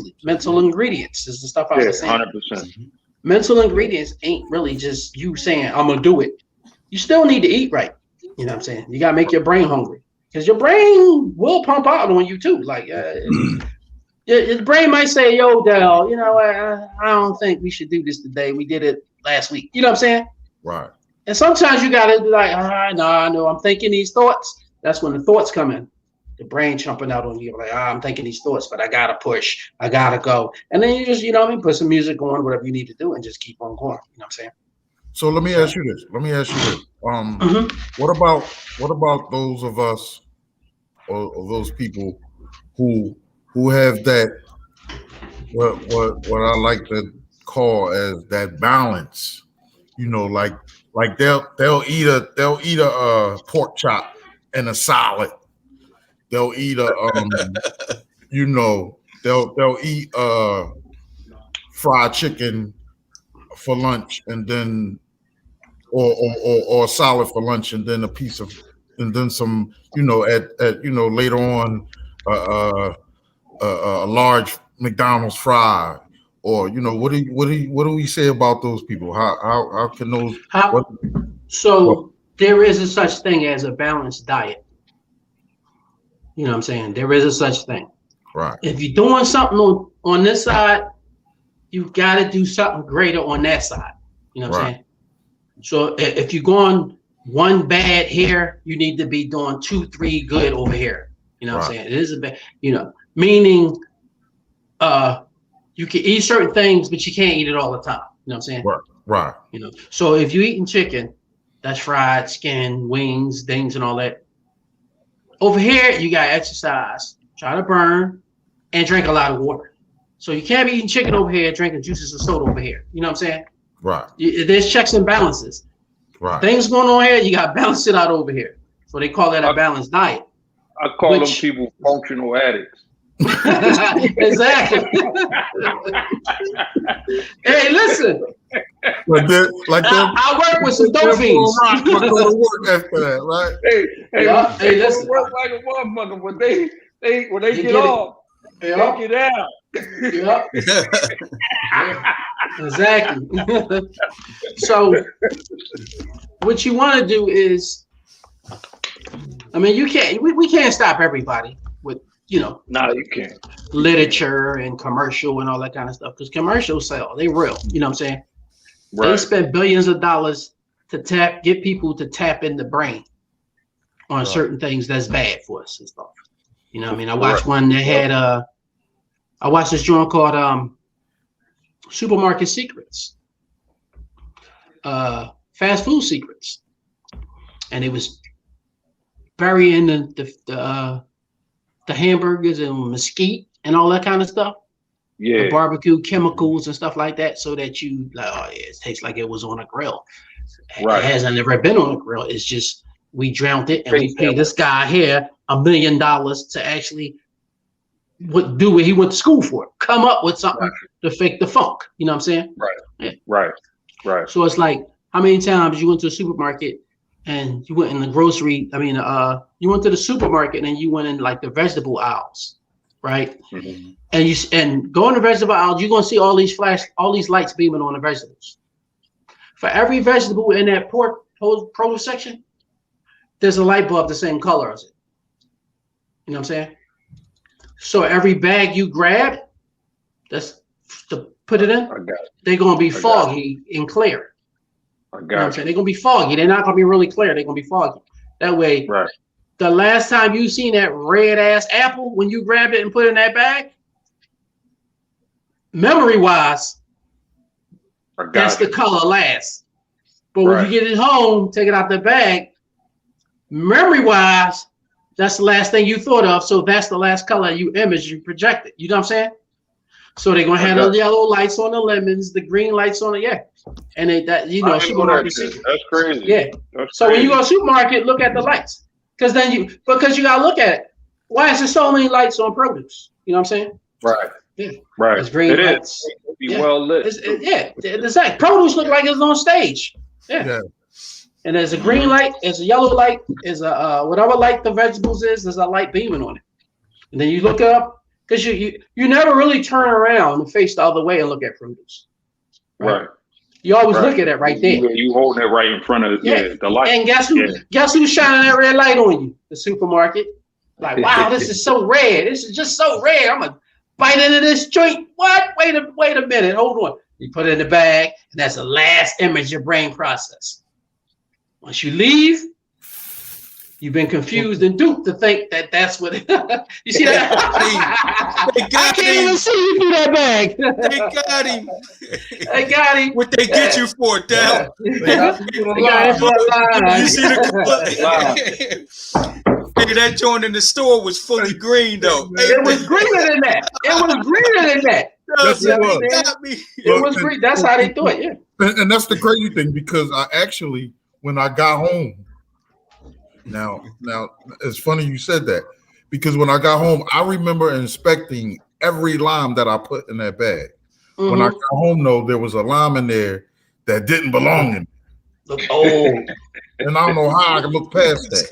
is the stuff I was saying. 100%. Mental ingredients ain't really just you saying, I'm going to do it. You still need to eat right. You know what I'm saying? You got to make your brain hungry because your brain will pump out on you too. Like your brain might say, yo, Dell, you know, I don't think we should do this today. We did it last week. You know what I'm saying? Right. And sometimes you got to be like, no, I'm thinking these thoughts. That's when the thoughts come in. The brain jumping out on you, like, I'm thinking these thoughts, but I gotta push, I gotta go, and then you just, you know what I mean, put some music on, whatever you need to do, and just keep on going. You know what I'm saying? So let me ask you this. What about those of us or those people who have that what I like to call as that balance? You know, like they'll eat a pork chop and a salad. They'll eat you know, they'll eat fried chicken for lunch, and then or salad for lunch, and then and then some, you know, at you know, later on a large McDonald's fry, or you know, what do we say about those people? How can those? There is a such thing as a balanced diet. You know what I'm saying? There is a such thing. Right. If you're doing something on this side, you got to do something greater on that side. You know what I'm saying? So if you're going one bad here, you need to be doing 2, 3 good over here. You know what I'm saying? It is a bad, you know, meaning you can eat certain things, but you can't eat it all the time. You know what I'm saying? Right. You know, so if you're eating chicken, that's fried, skin, wings, things, and all that. Over here, you got to exercise, try to burn, and drink a lot of water. So you can't be eating chicken over here, drinking juices and soda over here. You know what I'm saying? Right. There's checks and balances. Right. Things going on here, you got to balance it out over here. So they call that a balanced diet. I call them people functional addicts. Exactly. Hey, listen. I work with some dope fiends. Go to work after that, right? Hey, listen. Work like a motherfucker, but when they get off, they get out. Yeah. Exactly. So, what you want to do is, I mean, you can't. We can't stop everybody with, No, you can't. Literature and commercial and all that kind of stuff, because commercials sell. They real. You know what I'm saying? Right. They spend billions of dollars to get people to tap in the brain on certain things that's bad for us and stuff. You know what I mean? I watched one that had I watched this joint called Supermarket Secrets, Fast Food Secrets, and it was burying the hamburgers and mesquite and all that kind of stuff. Yeah, the barbecue chemicals and stuff like that, so that you like, oh yeah, it tastes like it was on a grill. Right. It hasn't never been on a grill. It's just we drowned it and we paid this guy here $1 million to actually do what he went to school for. Come up with something to fake the funk. You know what I'm saying? Right. Yeah. Right. So it's like, how many times you went to a supermarket and you went in the grocery? I mean, you went to the supermarket and you went in like the vegetable aisles, right? Mm-hmm. And go in the vegetable aisle, you're gonna see all these lights beaming on the vegetables. For every vegetable in that produce section, there's a light bulb the same color as it. You know what I'm saying? So every bag you grab, that's to put it in, they're gonna be foggy and clear. You know what I'm saying? They're gonna be foggy. They're not gonna be really clear. They're gonna be foggy. That way, the last time you seen that red ass apple, when you grabbed it and put it in that bag, memory wise, that's the color last. But when you get it home, take it out the bag, memory wise, that's the last thing you thought of. So that's the last color you projected. You know what I'm saying? So they're gonna have the yellow lights on the lemons, the green lights on the and supermarket. That's crazy. Yeah. So when you go to supermarket, look at the lights, because you gotta look at it. Why is there so many lights on produce? You know what I'm saying? Right. Yeah. Right. It's green lights. It'll be well lit. Exactly. Produce look like it's on stage. Yeah. And there's a green light, there's a yellow light, there's a whatever light the vegetables is, there's a light beaming on it. And then you look up, because you never really turn around and face the other way and look at produce. Right. You always look at it right there. You holding it right in front of the light. And guess who's shining that red light on you? The supermarket. Like, wow, this is so red. This is just so red. I'm gonna bite into this joint. What? Wait a minute. Hold on. You put it in the bag, and that's the last image your brain process. Once you leave, you've been confused and duped to think that that's what you see that. I can't even see you through that bag. They got him. They got him. What they get you for, Dal? You see the hey, that joint in the store was fully green though. It was greener than that. It was green. That's how they do it. Yeah. And that's the crazy thing, because I actually, when I got home, now it's funny you said that, because when I got home, I remember inspecting every lime that I put in that bag. Mm-hmm. When I got home, though, there was a lime in there that didn't belong in there. Oh. And I don't know how I can look past that.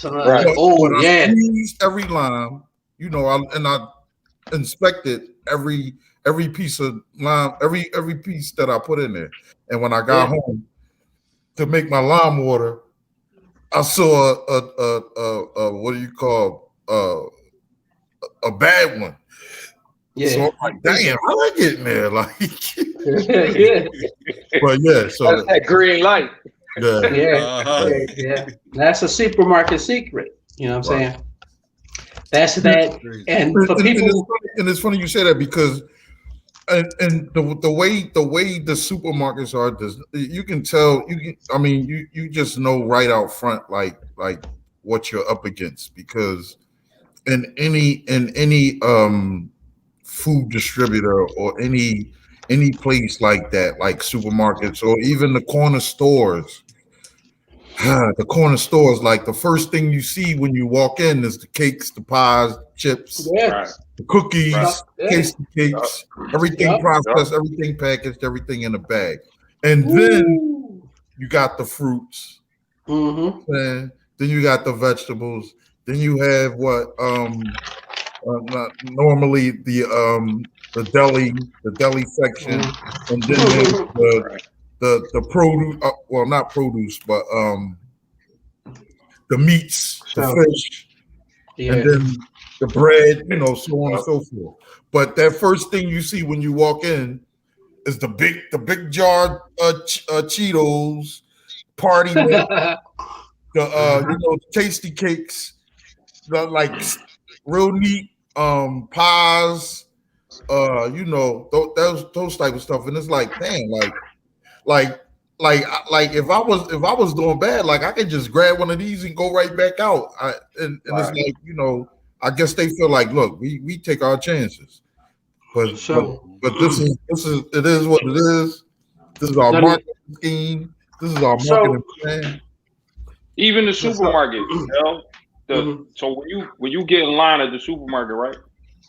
Right. I squeezed every lime, I inspected every piece of lime, every piece that I put in there. And when I got home to make my lime water, I saw a what do you call a bad one. Yeah. So I'm like, damn, how I get in there? Like, but so that's that green light. Yeah. That's a supermarket secret. You know what I'm saying? That's that. And for people, it's funny you say that, because and the way the supermarkets are, you can tell. You just know right out front like what you're up against, because in any food distributor or any place like that, like supermarkets or even the corner stores. The corner stores, like the first thing you see when you walk in is the cakes, the pies, chips, the cookies, tasty cakes, everything processed, everything packaged, everything in a bag. And then you got the fruits. And then you got the vegetables. Then you have what normally the deli section, and then there's the produce. Well, not produce, but the meats, the fish, and then the bread. You know, so on and so forth. But that first thing you see when you walk in is the big jar Cheetos, party mix, the tasty cakes, the like real neat pies, those type of stuff. And it's like, damn, like if I was doing bad, like I could just grab one of these and go right back out. And it's like, I guess they feel like, look, we take our chances. But this is it is what it is. This is our marketing scheme. This is our marketing plan. Even the supermarket, so when you get in line at the supermarket, right?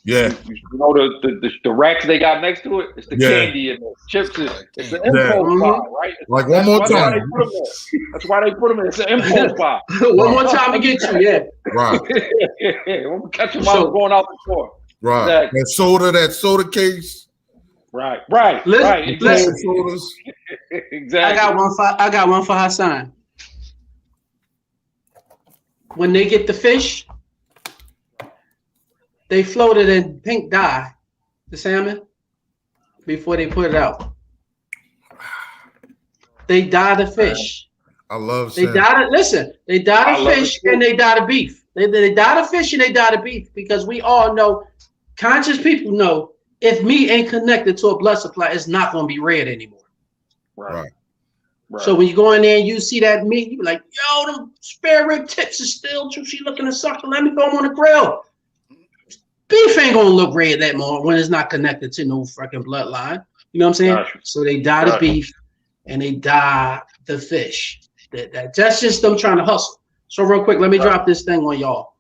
Yeah. You know the racks they got next to it? It's the candy and the chips. It's an impulse buy, right? Like one more time. That's why they put them in. It's an impulse buy. One more time to get you, Right. We'll catch them out going out the door. Right. Exactly. That soda case. Right. Listen. Sodas. Exactly. I got one for Hassan. When they get the fish, they float it in pink dye, the salmon, before they put it out. They dye the fish. I love salmon. They dye the fish and they dye the beef. They dye the fish and they dye the beef because we all know, conscious people know, if meat ain't connected to a blood supply, it's not going to be red anymore. Right. So when you go in there and you see that meat, you be like, yo, them spare rib tips is still juicy looking and sucking. Let me throw them on the grill. Beef ain't gonna look red that more when it's not connected to no fucking bloodline. You know what I'm saying? Gotcha. So they dye the beef and they dye the fish. That's just them trying to hustle. So real quick, let me drop this thing on y'all.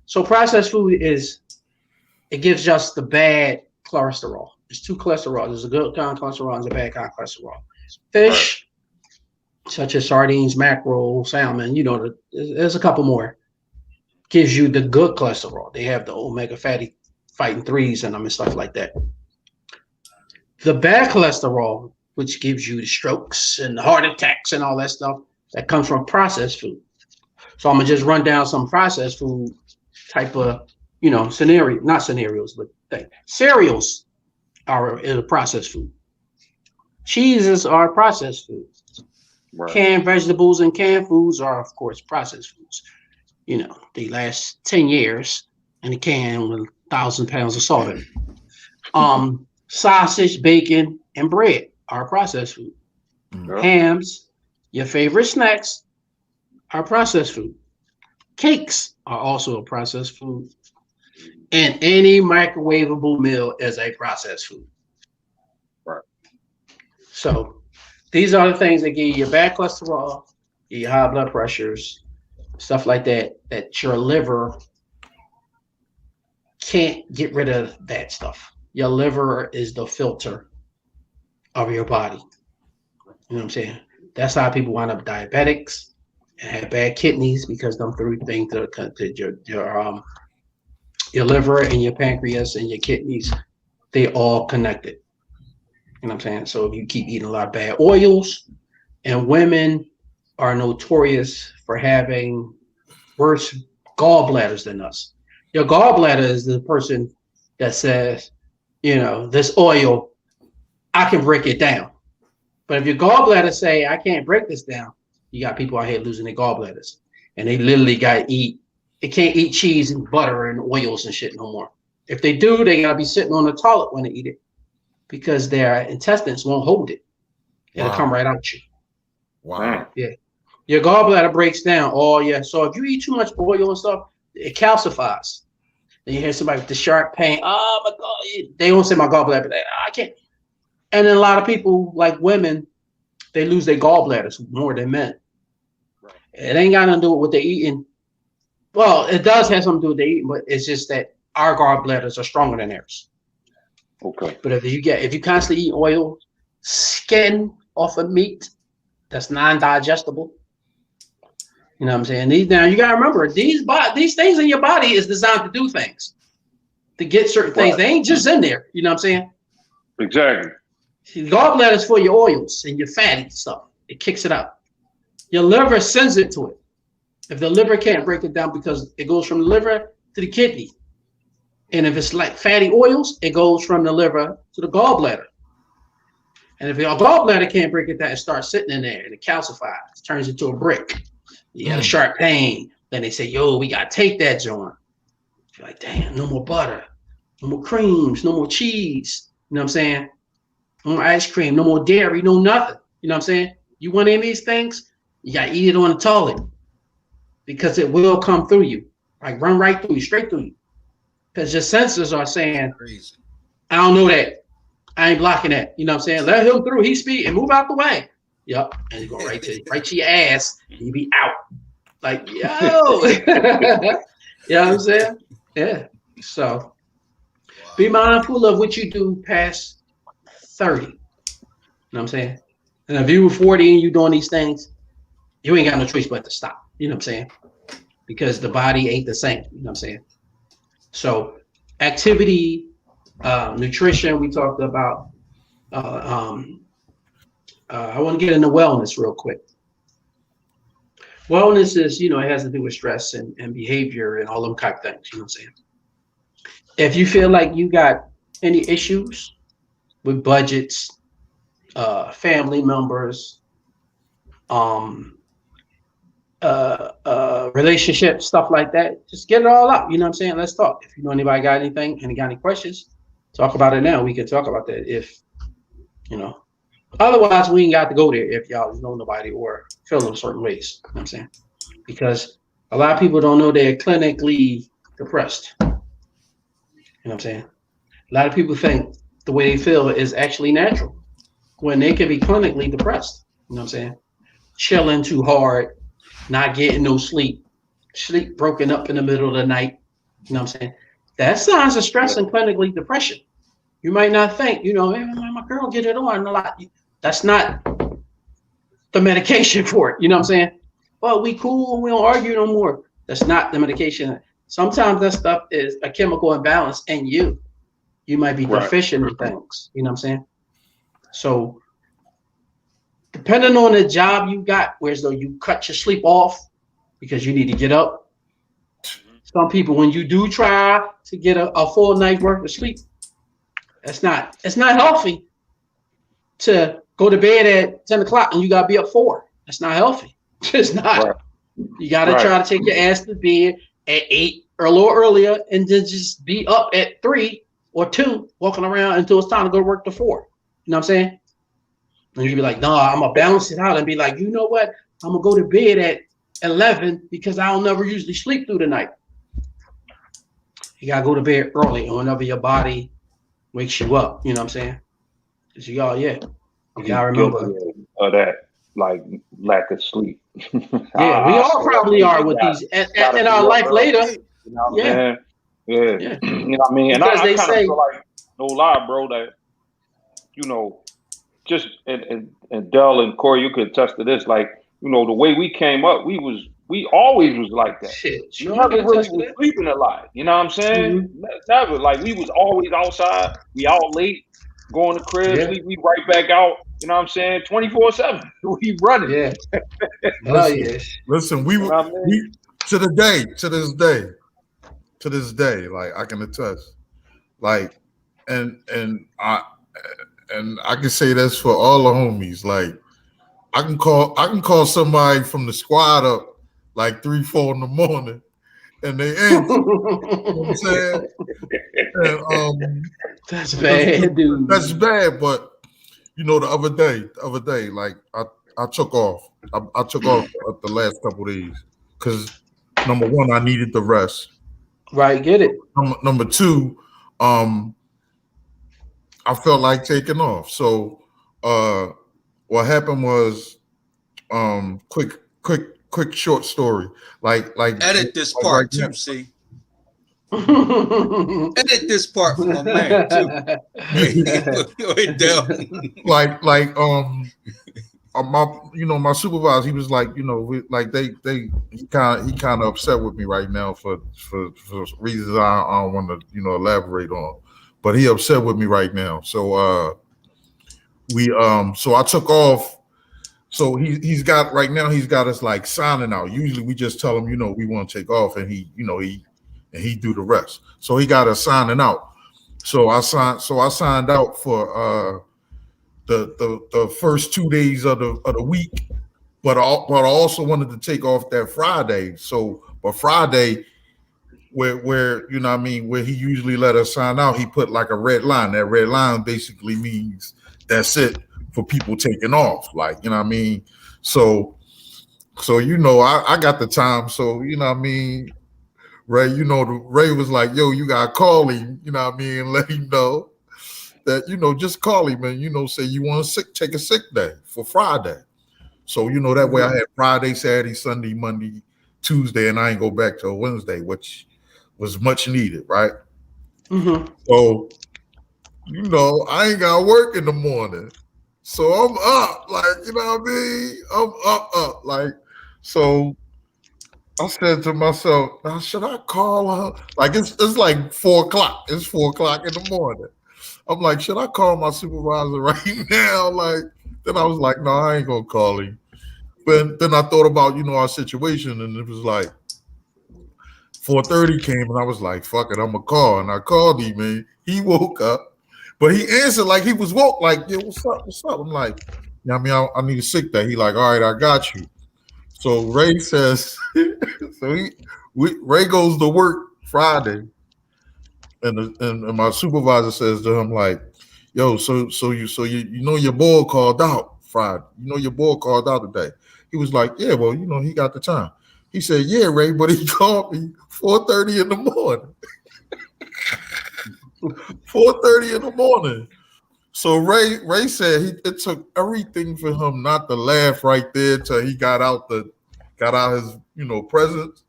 So processed food it gives us the bad cholesterol. There's two cholesterol. There's a good kind of cholesterol and a bad kind of cholesterol. Fish, such as sardines, mackerel, salmon, there's a couple more. Gives you the good cholesterol. They have the omega fatty fighting 3s in them and stuff like that. The bad cholesterol, which gives you the strokes and the heart attacks and all that stuff, that comes from processed food. So I'm gonna just run down some processed food type of, scenario, not scenarios, but cereals are a processed food. Cheeses are processed food. Right. Canned vegetables and canned foods are, of course, processed foods. They last 10 years in a can with 1,000 pounds of salt in it. Sausage, bacon, and bread are processed food. Mm-hmm. Hams, your favorite snacks, are processed food. Cakes are also a processed food. And any microwavable meal is a processed food. Right. So these are the things that give you your bad cholesterol, your high blood pressures, stuff like that your liver can't get rid of that stuff. Your liver is the filter of your body. You know what I'm saying? That's how people wind up diabetics and have bad kidneys, because them three things to your liver and your pancreas and your kidneys, they all connected. You know what I'm saying? So if you keep eating a lot of bad oils, and women are notorious for having worse gallbladders than us. Your gallbladder is the person that says, this oil, I can break it down. But if your gallbladder say, I can't break this down, you got people out here losing their gallbladders. And they literally got to eat. They can't eat cheese and butter and oils and shit no more. If they do, they got to be sitting on the toilet when they eat it, because their intestines won't hold it. It'll come right out you. Wow. Yeah. Your gallbladder breaks down. So if you eat too much oil and stuff, it calcifies. Then you hear somebody with the sharp pain. Oh my God! They don't say my gallbladder, but I can't. And then a lot of people, like women, they lose their gallbladders more than men. Right. It ain't got nothing to do with what they're eating. Well, it does have something to do with the eating, but it's just that our gallbladders are stronger than theirs. Okay. But if you constantly eat oil, skin off of meat that's non-digestible, you know what I'm saying? Now you gotta remember these things in your body is designed to do things, to get certain things. They ain't just in there. You know what I'm saying? Exactly. See, gallbladder is for your oils and your fatty stuff. It kicks it out. Your liver sends it to it. If the liver can't break it down, because it goes from the liver to the kidney. And if it's like fatty oils, it goes from the liver to the gallbladder. And if your gallbladder can't break it down, it starts sitting in there and it calcifies, turns into a brick. You got a sharp pain. Then they say, yo, we got to take that joint. You're like, damn, no more butter, no more creams, no more cheese. You know what I'm saying? No more ice cream, no more dairy, no nothing. You know what I'm saying? You want any of these things, you got to eat it on the toilet, because it will come through you, like run right through you, straight through you. Because your sensors are saying, crazy. I don't know that. I ain't blocking that. You know what I'm saying? Let him through. He speed and move out the way. Yep. And you go right to your ass. And you be out. Like, yo. You know what I'm saying? Yeah. So be mindful of what you do past 30. You know what I'm saying? And if you were 40 and you doing these things, you ain't got no choice but to stop. You know what I'm saying? Because the body ain't the same. You know what I'm saying? So activity, nutrition, we talked about. I want to get into wellness real quick. Wellness is, it has to do with stress and behavior and all them type things. You know what I'm saying? If you feel like you got any issues with budgets, family members, relationships, stuff like that, just get it all out. You know what I'm saying? Let's talk. If you know anybody got anything and got any questions, talk about it now. We can talk about that if, otherwise we ain't got to go there if y'all know nobody or feel in certain ways. You know what I'm saying? Because a lot of people don't know they're clinically depressed. You know what I'm saying? A lot of people think the way they feel is actually natural when they can be clinically depressed. You know what I'm saying? Chilling too hard, not getting no sleep broken up in the middle of the night. You know what I'm saying? That's signs of stress and clinically depression. You might not think, hey, my girl get it on a lot. That's not the medication for it. You know what I'm saying? Well, we cool and we don't argue no more. That's not the medication. Sometimes that stuff is a chemical imbalance in you. You might be deficient in things. You know what I'm saying? So depending on the job you got, whereas though you cut your sleep off because you need to get up. Some people, when you do try to get a full night's worth of sleep, it's not healthy to go to bed at 10 o'clock and you got to be up 4. That's not healthy. It's not. Right. You got to try to take your ass to bed at 8 or a little earlier and then just be up at 3 or 2 walking around until it's time to go to work to 4. You know what I'm saying? And you be like, no, I'm going to balance it out and be like, you know what? I'm going to go to bed at 11 because I'll never usually sleep through the night. You got to go to bed early whenever your body wakes you up. You know what I'm saying? Because you got to remember. Of that, like, lack of sleep. Yeah, we all probably are with these. In our life later. You know what I'm saying? Yeah. You know what I mean? And I kind of feel like, no lie, bro, that, just and Dell and Corey, you could attest to this. Like, the way we came up, we always was like that. Shit, you never really was sleeping a lot. You know what I'm saying? Mm-hmm. Never. Like, we was always outside. We out late, going to crib, sleep. We right back out. You know what I'm saying? 24/7. We running. Yeah. Listen, we to this day, like I can attest, like, and I can say this for all the homies. Like, I can call somebody from the squad up like 3-4 in the morning, and they answer. You know what I'm saying? And, that's bad, dude. That's bad. But the other day, like I took off. I took off the last couple of days because number one, I needed the rest. Right, get it. Number two, I felt like taking off. So what happened was quick short story. Like edit this like part right too, now. see. Edit this part for my man too. like my supervisor, he was like, like he kind of upset with me right now for reasons I don't want to elaborate on, but he upset with me right now. So so I took off. So he's got us like signing out. Usually we just tell him we want to take off, and he do the rest. So he got us signing out. So I signed out for the first 2 days of the week, but I also wanted to take off that Friday. So, but Friday, where where he usually let us sign out, he put like a red line. That red line basically means that's it for people taking off. Like So I got the time. So Ray, Ray was like, yo, you gotta call him, and let him know that, just call him and, say you want to take a sick day for Friday. So, that way I had Friday, Saturday, Sunday, Monday, Tuesday, and I ain't go back till Wednesday, which was much needed, right? Mm-hmm. So, I ain't got to work in the morning. So I'm up, like, I'm up. Like, so I said to myself, now should I call her? Like, it's like 4 o'clock. It's 4 o'clock in the morning. I'm like, should I call my supervisor right now? Like, then I was like, no, I ain't gonna call him. But then I thought about, our situation, and it was like 4:30 came, and I was like, fuck it, I'm gonna call. And I called him, man. He woke up, but he answered like he was woke, like, yeah, what's up? What's up? I'm like, yeah, I need a sick day. He like, all right, I got you. So Ray says, Ray goes to work Friday. And my supervisor says to him, like, yo, so your boy called out Friday. Your boy called out today. He was like, yeah, well, he got the time. He said, yeah, Ray, but he called me 4:30 in the morning. 4:30 in the morning. So Ray said it took everything for him not to laugh right there till he got out his presence.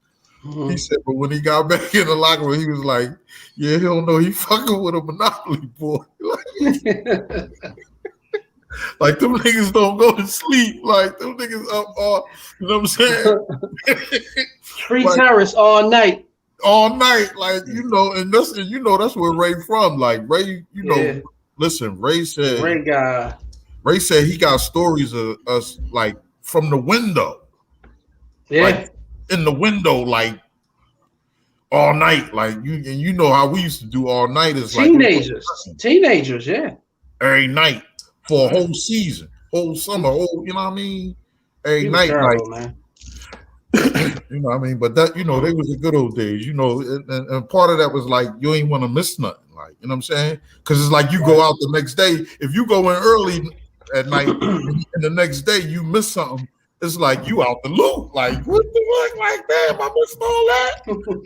Mm-hmm. He said, but when he got back in the locker room, he was like, yeah, he don't know he fucking with a Monopoly boy. Like them niggas don't go to sleep. Like them niggas up all, you know what I'm saying? Free terrace all night. All night. Like, and that's where Ray from. Like Ray, listen, Ray said he got stories of us like from the window. Yeah. Like, in the window, like all night, like you know how we used to do all night is teenagers, yeah, every night for a whole season, whole summer, you know what I mean? Every night, terrible, like, man. You know what I mean? But that, they was the good old days, and part of that was like you ain't want to miss nothing, like, you know what I'm saying? Because it's like you go out the next day. If you go in early at night and the next day you miss something, it's like you out the loop. Like, what the fuck? Like, damn, I missed all that.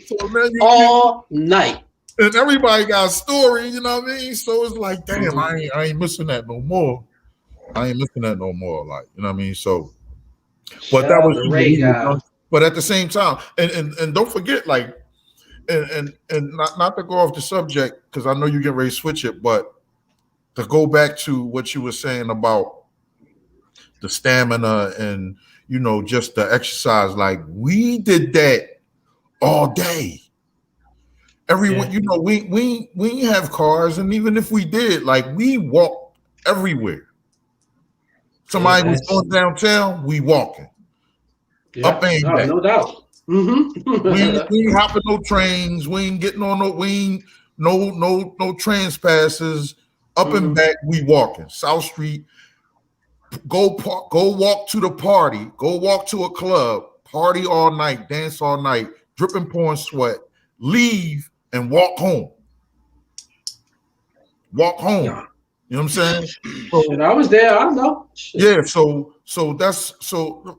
So man, all night. And everybody got a story, you know what I mean? So it's like, damn, I ain't missing that no more. I ain't missing that no more. Like, you know what I mean? So, but that was but at the same time, and don't forget, like, and not to go off the subject, because I know you get ready to switch it, but to go back to what you were saying about the stamina and just the exercise, like we did that all day. Everyone, we ain't have cars, and even if we did, like we walked everywhere. Somebody was going downtown, we walking. Up and down. No doubt. Mm-hmm. we ain't hopping no trains, we ain't getting on no trans passes. Up and back, we walking. South Street. Go walk to the party. Go walk to a club. Party all night. Dance all night. Dripping, pouring sweat. Leave and walk home. Walk home. Yeah. You know what I'm saying? So, I was there. I know. Yeah. So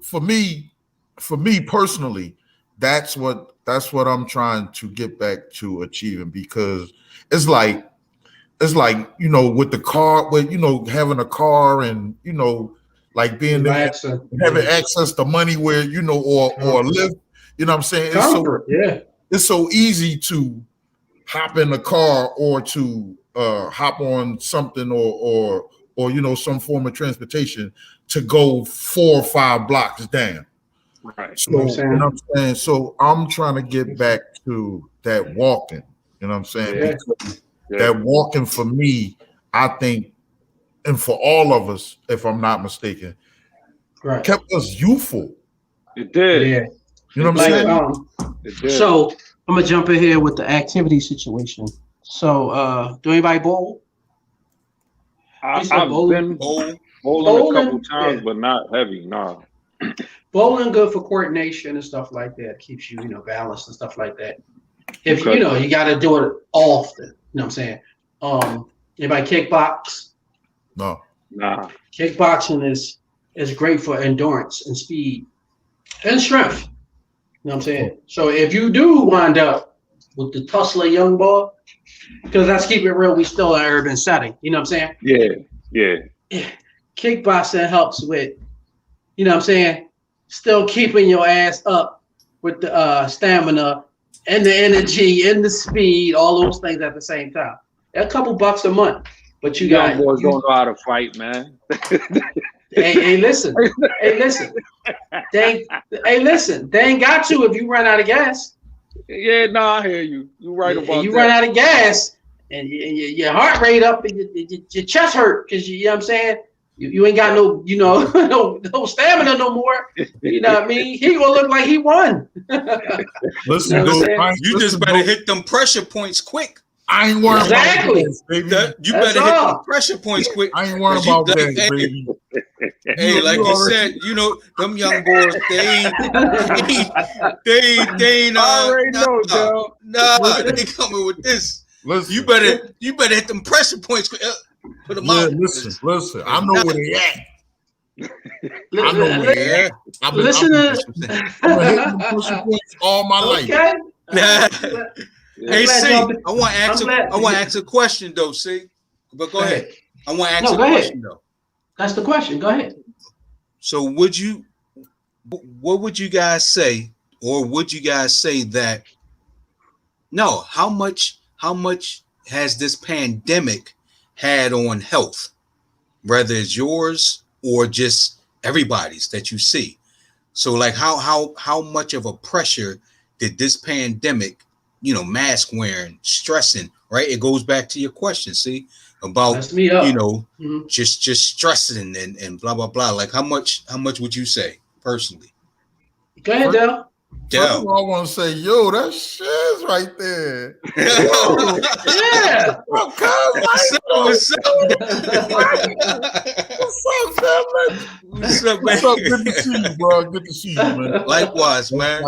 for me personally, that's what That's what I'm trying to get back to achieving, because it's like with the car, with having a car, and like being there, having access to money where or live. You know what I'm saying? Comfort, it's so easy to hop in the car or to hop on something or some form of transportation to go 4 or 5 blocks down. Right. So, you know what I'm saying? So I'm trying to get back to that walking. You know what I'm saying? Yeah. Because that walking for me, I think, and for all of us, if I'm not mistaken, kept us youthful. It did. Yeah. You know what I'm saying? It did. So I'm gonna jump in here with the activity situation. So do anybody bowl? I've been bowling a couple times, but not heavy. No. Bowling good for coordination and stuff like that. Keeps you, balanced and stuff like that. If you got to do it often. You know what I'm saying? Anybody kickbox? No. Nah. Kickboxing is great for endurance and speed and strength. You know what I'm saying? So if you do wind up with the tussler young boy, because let's keep it real, we still an urban setting. You know what I'm saying? Yeah. Kickboxing helps with, you know what I'm saying, still keeping your ass up with the stamina and the energy and the speed, all those things at the same time. A couple bucks a month, but you got boys don't know how to fight, man. Hey, listen. They ain't got to if you run out of gas. Yeah, no, I hear you. You're right about that. You run out of gas and your heart rate up and your chest hurt because you know what I'm saying? You ain't got no stamina no more. You know what I mean? He gonna look like he won. Listen, you just better hit them pressure points quick. I ain't worried about this, baby. You better hit them pressure points quick. I ain't worried about that, baby. Hey, like you said, them young boys, they ain't they coming with this. Listen, you better hit them pressure points quick. Put them out. Listen. I know where they at. I know where they at. I've been hitting them pressure points all my life. Hey, see, I want to ask a question though. See, but go ahead. I want to ask a question though. That's the question. Go ahead. So, what would you guys say, or would you guys say that? No, how much has this pandemic had on health, whether it's yours or just everybody's that you see? So, like, how much of a pressure did this pandemic? Mask wearing, stressing, right? It goes back to your question, see, about just stressing and blah blah blah. Like how much would you say personally? Go ahead, Dale. First of all, I want to say, that shit's right there. Yeah. What's up, man? Good to see you, bro. Good to see you, man. Likewise, man.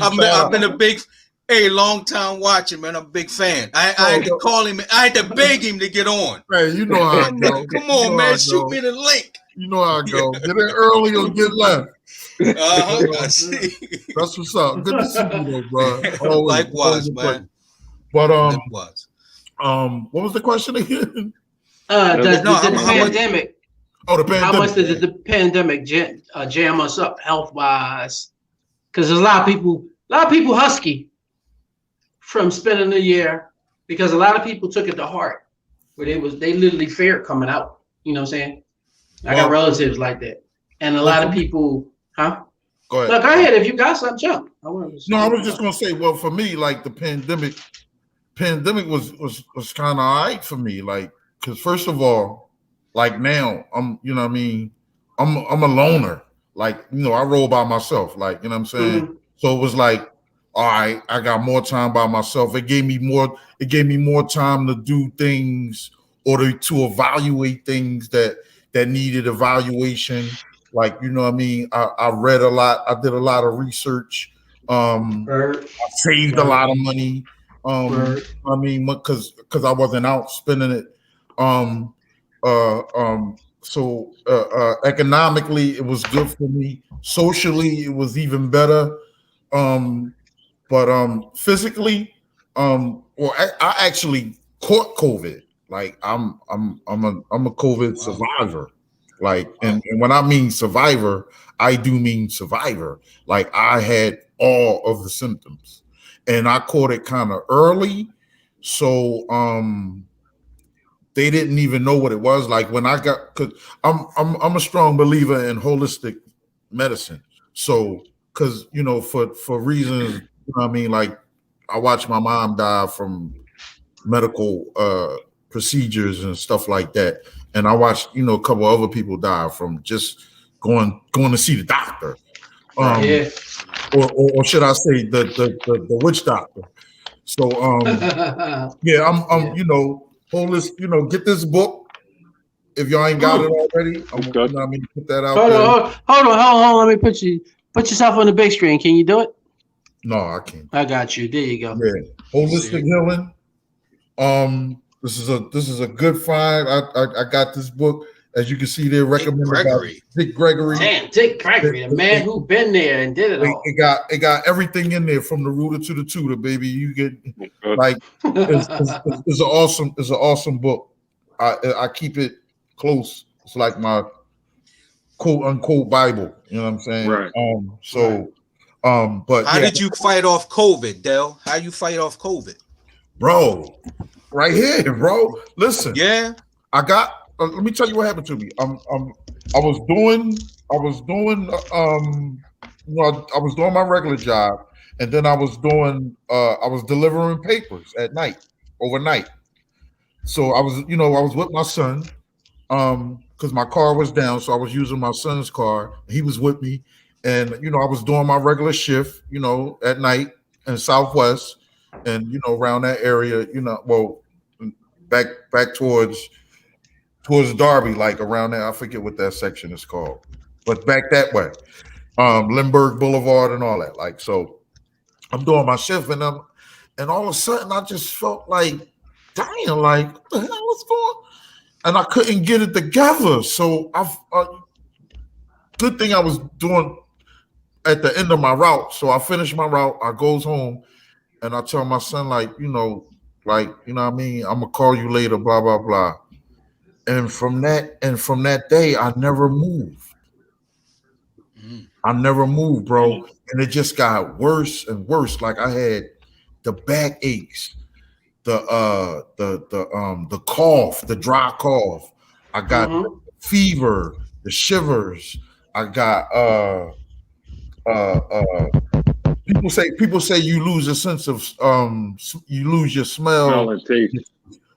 I've been a big. Hey, long time watching, man. I'm a big fan. I had to call him. I had to beg him to get on. Hey, you know how I go. Come on, man. Shoot me the link. You know how I go. Get in early or get left. I see. That's what's up. Good to see you, though, bro. Always, likewise, man. But likewise. What was the question again? The pandemic. Oh, the pandemic. How much did the pandemic jam us up health wise? Because there's a lot of people husky from spending the year because a lot of people took it to heart where they literally feared coming out. You know what I'm saying? I got relatives like that. And a lot of people, Go ahead. No, go ahead. If you got some, jump. I was just gonna say, well, for me, like the pandemic was kind of all right for me. Like, because first of all, like now I'm I'm a loner. Like, I roll by myself, like, you know what I'm saying? Mm-hmm. So it was like, all right, I got more time by myself. It gave me more time to do things or to evaluate things that needed evaluation. Like, I read a lot. I did a lot of research. I saved a lot of money. Because I wasn't out spending it. So economically, it was good for me. Socially, it was even better. But physically, well, I actually caught COVID. Like I'm a COVID survivor. Like, and when I mean survivor, I do mean survivor. Like I had all of the symptoms, and I caught it kind of early, so they didn't even know what it was. Like when I got, cause I'm a strong believer in holistic medicine. So, cause for reasons, I mean, like I watched my mom die from medical procedures and stuff like that, and I watched a couple other people die from just going to see the doctor, or should I say the witch doctor. So yeah, I'm holistic. Get this book if y'all ain't got it already. I'm gonna put that out there. Hold on. Let me put yourself on the big screen. Can you do it? No, I can't. I got you. There you go. Yeah, holistic healing. This is a good find. I got this book, as you can see there, recommended by Dick Gregory. Damn, Dick Gregory, the man who been there and did it all. It got everything in there from the rooter to the tutor, baby. You get like it's an awesome book. I keep it close. It's like my quote unquote Bible. You know what I'm saying? Right. But how did you fight off COVID, Del? How you fight off COVID? Bro, right here, bro. Listen. Yeah. I got let me tell you what happened to me. I was doing my regular job, and then I was delivering papers at night, overnight. So I was with my son, because my car was down, so I was using my son's car. He was with me, and I was doing my regular shift, at night in Southwest, and around that area, back towards Darby, like around there. I forget what that section is called, but back that way, Lindbergh Boulevard and all that. Like, so I'm doing my shift, and all of a sudden I just felt like dying. Like, what the hell was going? And I couldn't get it together. So good thing I was doing at the end of my route. So I finished my route. I goes home, and I tell my son, like, what I mean? I'm gonna call you later, blah, blah, blah. And from that day, I never moved. I never moved, bro. And it just got worse and worse. Like I had the back aches, the cough, the dry cough. I got the fever, the shivers. I got people say you lose a sense of you lose your smell and taste.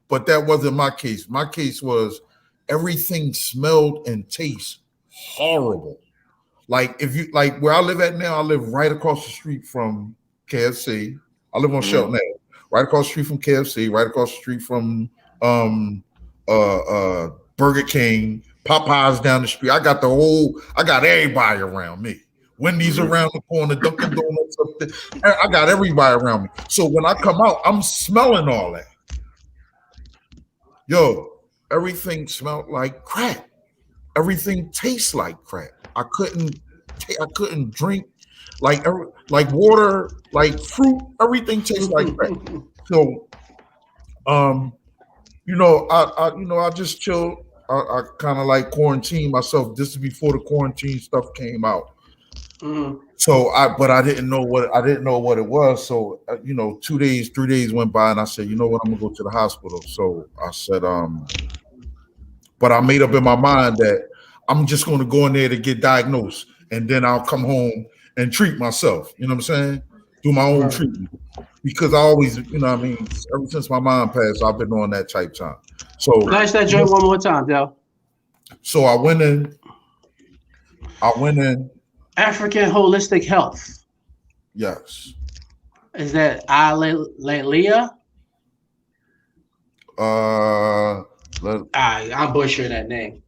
But that wasn't my case. My case was everything smelled and tastes horrible. Like where I live at now, I live right across the street from KFC. I live on Shelton Ave, right across the street from KFC, right across the street from Burger King, Popeyes down the street. I got everybody around me. Wendy's around the corner, Dunkin' Donuts up there. I got everybody around me. So when I come out, I'm smelling all that. Yo, everything smelled like crap. Everything tastes like crap. I couldn't drink like water, like fruit. Everything tastes like crap. So, I just chilled. I kind of like quarantined myself. This is before the quarantine stuff came out. So I didn't know what it was. So 3 days went by, and I said, you know what, I'm gonna go to the hospital. So I said, but I made up in my mind that I'm just gonna go in there to get diagnosed, and then I'll come home and treat myself. You know what I'm saying? Do my own treatment, because I always, ever since my mom passed, I've been on that type time. So flash that joint one more time, Del. So I went in. African Holistic Health. Yes. Is that Leah? I'm butchering that name.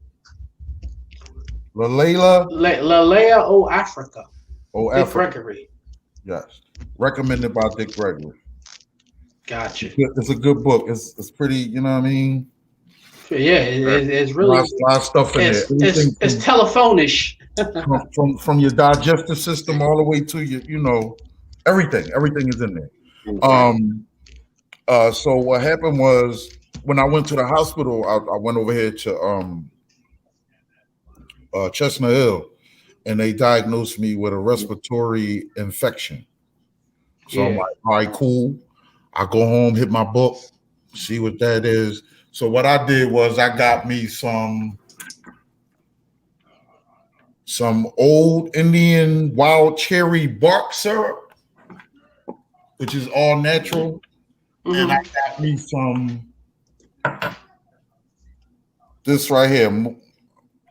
Lalela? Leah Africa. Dick Gregory. Yes. Recommended by Dick Gregory. Gotcha. It's a good book. It's pretty, you know what I mean? Yeah, it's really a lot of stuff in there. It's telephonish. from your digestive system all the way to your, Everything is in there. So what happened was when I went to the hospital, I went over here to Chestnut Hill, and they diagnosed me with a respiratory infection. So I'm like, all right, cool. I go home, hit my book, see what that is. So what I did was I got me some old Indian wild cherry bark syrup, which is all natural. And I got me some this right here.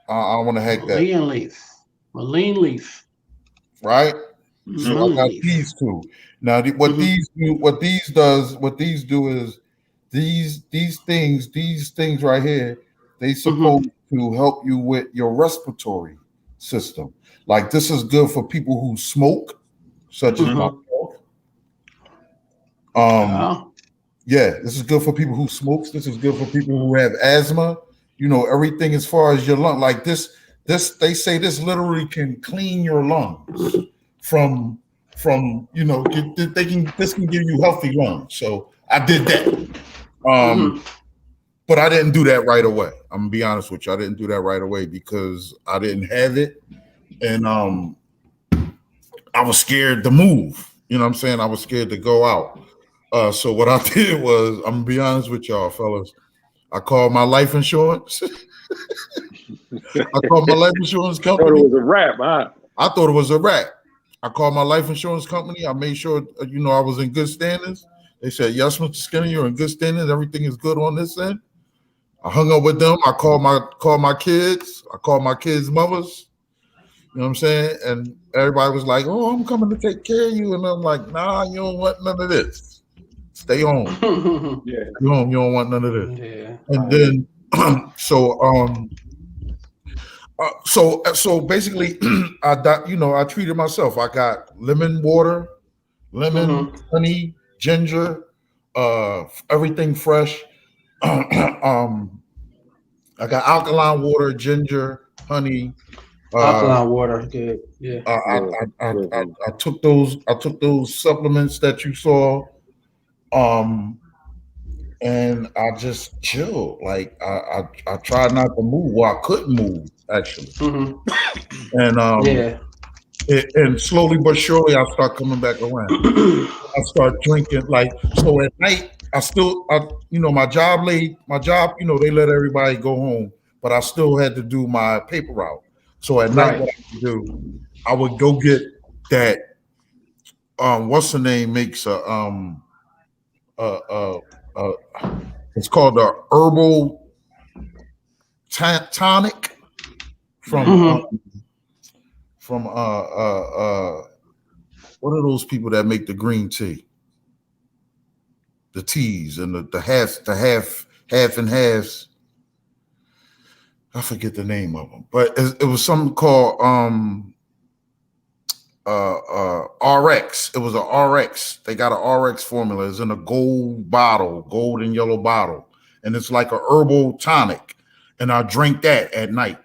I want to hack that. Mullein leaf. Right? So I got these two. Now what these do is these things right here, they supposed to help you with your respiratory system. Like this is good for people who smoke, such as myself. Yeah, this is good for people who smokes. This is good for people who have asthma. You know, everything as far as your lung. Like this, they say this literally can clean your lungs from this can give you healthy lungs. So I did that. But I didn't do that right away. I'm gonna be honest with you. I didn't do that right away because I didn't have it. And I was scared to move. You know what I'm saying? I was scared to go out. So what I did was, I'm gonna be honest with y'all, fellas. I called my life insurance. I called my life insurance company. I thought it was a wrap, huh? I thought it was a wrap. I called my life insurance company. I made sure, I was in good standings. They said, yes, Mr. Skinner, you're in good standings. Everything is good on this end. I hung up with them. I called my kids. I called my kids' mothers. You know what I'm saying? And everybody was like, oh, I'm coming to take care of you. And I'm like, nah, you don't want none of this. Stay home. Yeah. You don't want none of this. Yeah. And then so basically I treated myself. I got lemon water, honey, ginger, everything fresh. I got alkaline water, ginger, honey. Alkaline water, good. Yeah. I took those supplements that you saw. And I just chilled. Like I tried not to move. Well, I couldn't move actually. And and slowly but surely I start coming back around. I start drinking. So at night my job, they let everybody go home, but I still had to do my paper route. So at night, what I would do, I would go get that. What's the name? Makes it's called the herbal tonic from what are those people that make the green tea? The teas and the half and halves. I forget the name of them, but it was something called RX. It was a RX. They got an RX formula. It's in a gold and yellow bottle, and it's like a herbal tonic. And I drank that at night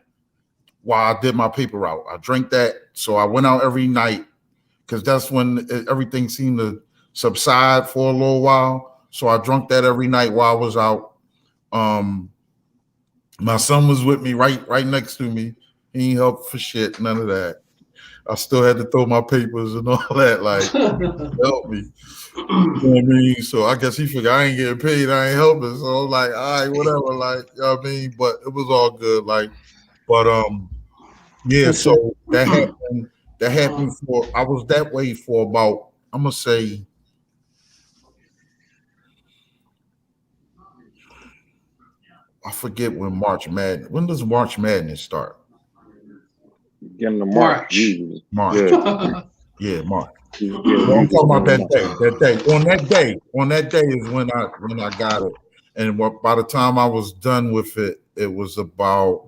while I did my paper route. I drank that, so I went out every night because that's when everything seemed to subside for a little while. So I drank that every night while I was out. My son was with me, right next to me. He ain't helped for shit, none of that. I still had to throw my papers and all that, like, help me. You know what I mean? So I guess he figured I ain't getting paid, I ain't helping. So I was like, all right, whatever, like, you know what I mean? But it was all good, like, but yeah, so that happened I was that way for about, I'm gonna say, I forget when when does March Madness start? Getting the March. Yeah, March. I'm talking about that day. On that day is when I got it. And by the time I was done with it, it was about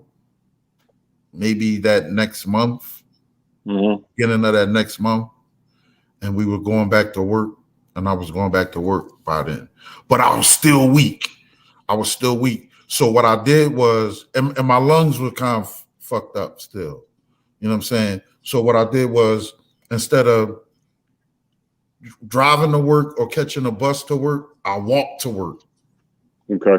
maybe that next month, beginning of that next month. And we were going back to work, and I was going back to work by then. But I was still weak. So what I did was, and my lungs were kind of fucked up still. You know what I'm saying? So what I did was, instead of driving to work or catching a bus to work, I walk to work. Okay.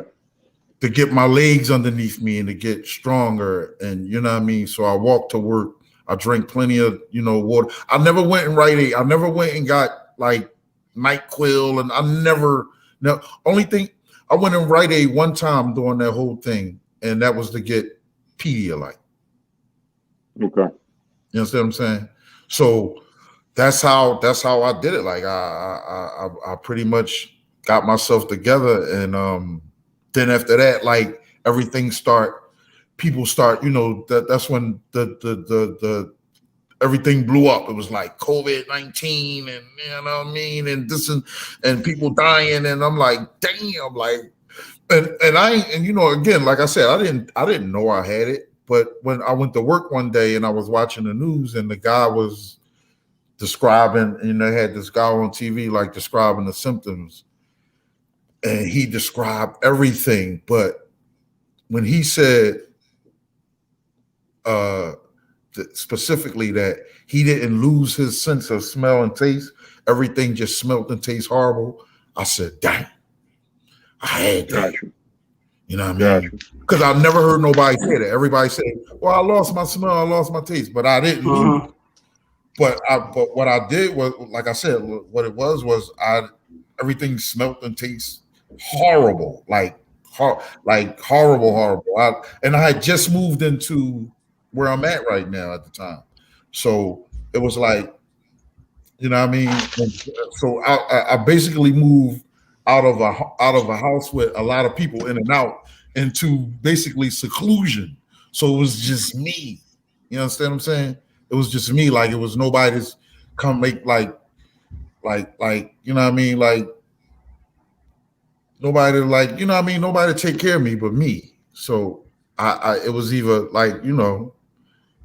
To get my legs underneath me and to get stronger, and you know what I mean. So I walk to work. I drink plenty of water. I never went and I never went and got like NyQuil, and I never. No, only thing I went in Rite Aid one time during that whole thing, and that was to get Pedialyte. Okay. You understand what I'm saying? So that's how I did it. Like I pretty much got myself together, and then after that, like people start, that's when the everything blew up. It was like COVID-19, and you know what I mean, and this and people dying, and I'm like, damn, like, and again, like I said, I didn't know I had it, but when I went to work one day and I was watching the news, and the guy was describing, and they had this guy on TV like describing the symptoms. And he described everything, but when he said specifically that he didn't lose his sense of smell and taste, everything just smelled and tastes horrible, I said, dang, I had that. You know what I mean? Because I never heard nobody say that. Everybody said, well, I lost my smell, I lost my taste, but I didn't lose. But what I did was, like I said, what it was everything smelled and tastes horrible, like horrible. And I had just moved into where I'm at right now at the time, so it was like, you know what I mean. And so I basically moved out of a house with a lot of people in and out into basically seclusion. So it was just me. You understand what I'm saying? It was just me. Like it was nobody's come make like you know what I mean, like. Nobody like, you know what I mean? Nobody to take care of me but me. So it was either like,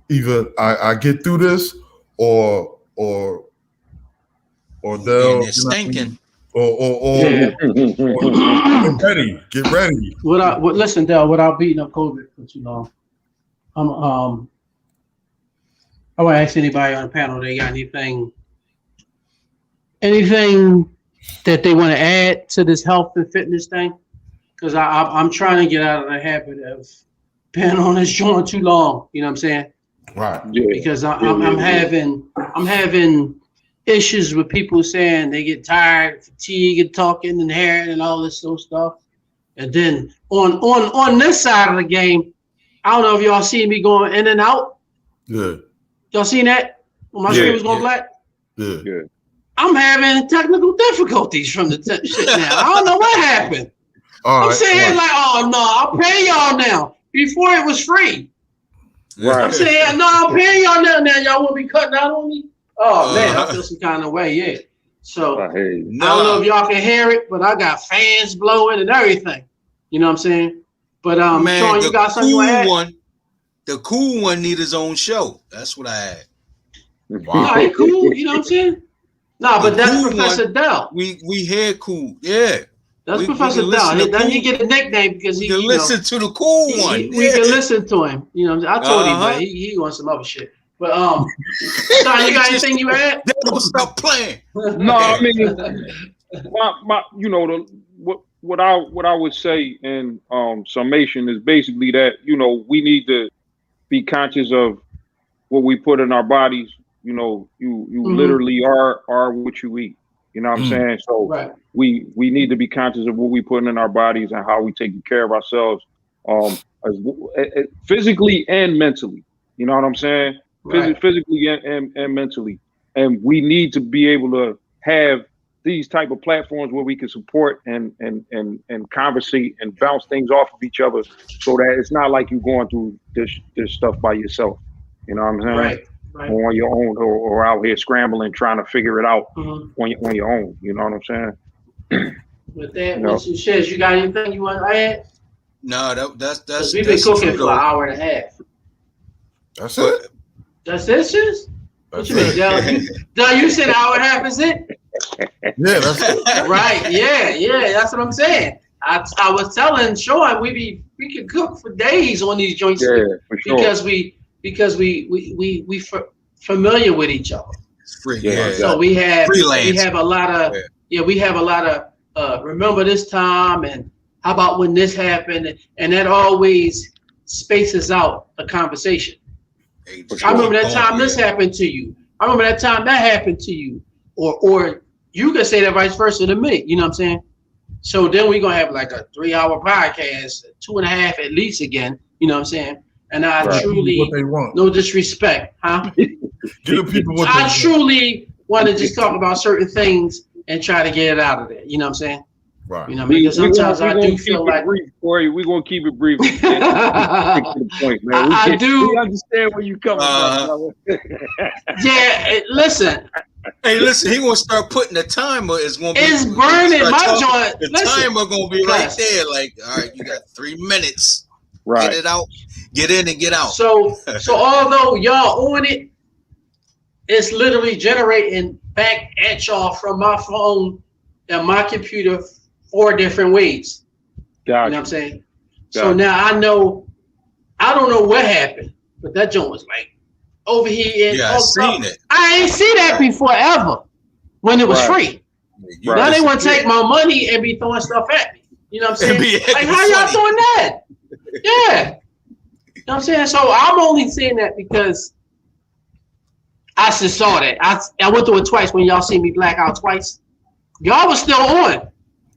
either I get through this or they'll stinking. Or get ready. Listen, Dale, without beating up COVID, but I want to ask anybody on the panel, they got anything that they want to add to this health and fitness thing? Because I'm trying to get out of the habit of being on this joint too long. You know what I'm saying? Right. Yeah. Because I'm having issues with people saying they get tired, fatigue, and talking and hair and all this sort of stuff. And then on this side of the game, I don't know if y'all see me going in and out. Good. Y'all seen that? When my screen was going black? Yeah. I'm having technical difficulties from the shit now. I don't know what happened. I'm saying like, oh no, I'll pay y'all now. Before it was free. Right. I'm saying, no, I'll pay y'all now. Now y'all want to be cutting out on me? Oh man, I feel some kind of way, yeah. So I don't know if y'all can hear it, but I got fans blowing and everything. You know what I'm saying? But man, Sean, you got something you want to add? The cool one need his own show. That's what I had. Wow. All right, cool. You know what I'm saying? No, but that's cool Professor Dell. We hear cool. Yeah. That's Professor Dell. Then he get a nickname because he can listen to the cool one. We can listen to him. You know, I told him, but he wants some other shit. But Sean, you got anything you add? Don't stop playing. No, I mean, what I would say in summation is basically that we need to be conscious of what we put in our bodies. You literally are what you eat. You know what I'm saying? So right. we need to be conscious of what we put in our bodies and how we take care of ourselves, physically and mentally. You know what I'm saying? Right. Physically and mentally. And we need to be able to have these type of platforms where we can support and conversate and bounce things off of each other, so that it's not like you're going through this stuff by yourself. You know what I'm saying? Right. Or on your own, or out here scrambling, trying to figure it out on your own. You know what I'm saying? With that, Mr. Shiz, you got anything you want to add? No, that's we've been cooking for an hour and a half. That's it. That's it, Shiz? What you mean, Del? You said an hour and a half is it? Yeah, that's it. Right. Yeah. That's what I'm saying. I was telling Sean we could cook for days on these joints. Yeah, for sure. Because we familiar with each other. Free, Yeah. So we have freelance. a lot of we have a lot of remember this time and how about when this happened, and that always spaces out a conversation. I remember that time this happened to you. I remember that time that happened to you, or you can say that vice versa to me. You know what I'm saying? So then we're gonna have like a 3-hour podcast, 2.5 at least again. You know what I'm saying? And I truly, what they want. No disrespect, huh? Give the people what they want. Truly want to just talk about certain things and try to get it out of there. You know what I'm saying? Right. You know, because sometimes I do feel like brief, Corey. We're gonna keep it brief. Get to the point, man. We understand where you coming from. Yeah, listen. Hey, listen. He gonna start putting the timer. It's gonna be. It's burning my joint. The timer gonna be right there. Like, all right, you got 3 minutes. Right. Get it out. Get in and get out. So although y'all on it, it's literally generating back at y'all from my phone and my computer 4 different ways. Gotcha. You know what I'm saying? So now I don't know what happened, but that joint was like over here. And I seen it. I ain't see that before ever when it was free. Now they want to take my money and be throwing stuff at me. You know what I'm saying? Like, how y'all doing that? Yeah. You know what I'm saying? So I'm only saying that because I just saw that. I went through it twice when y'all see me black out twice. Y'all was still on.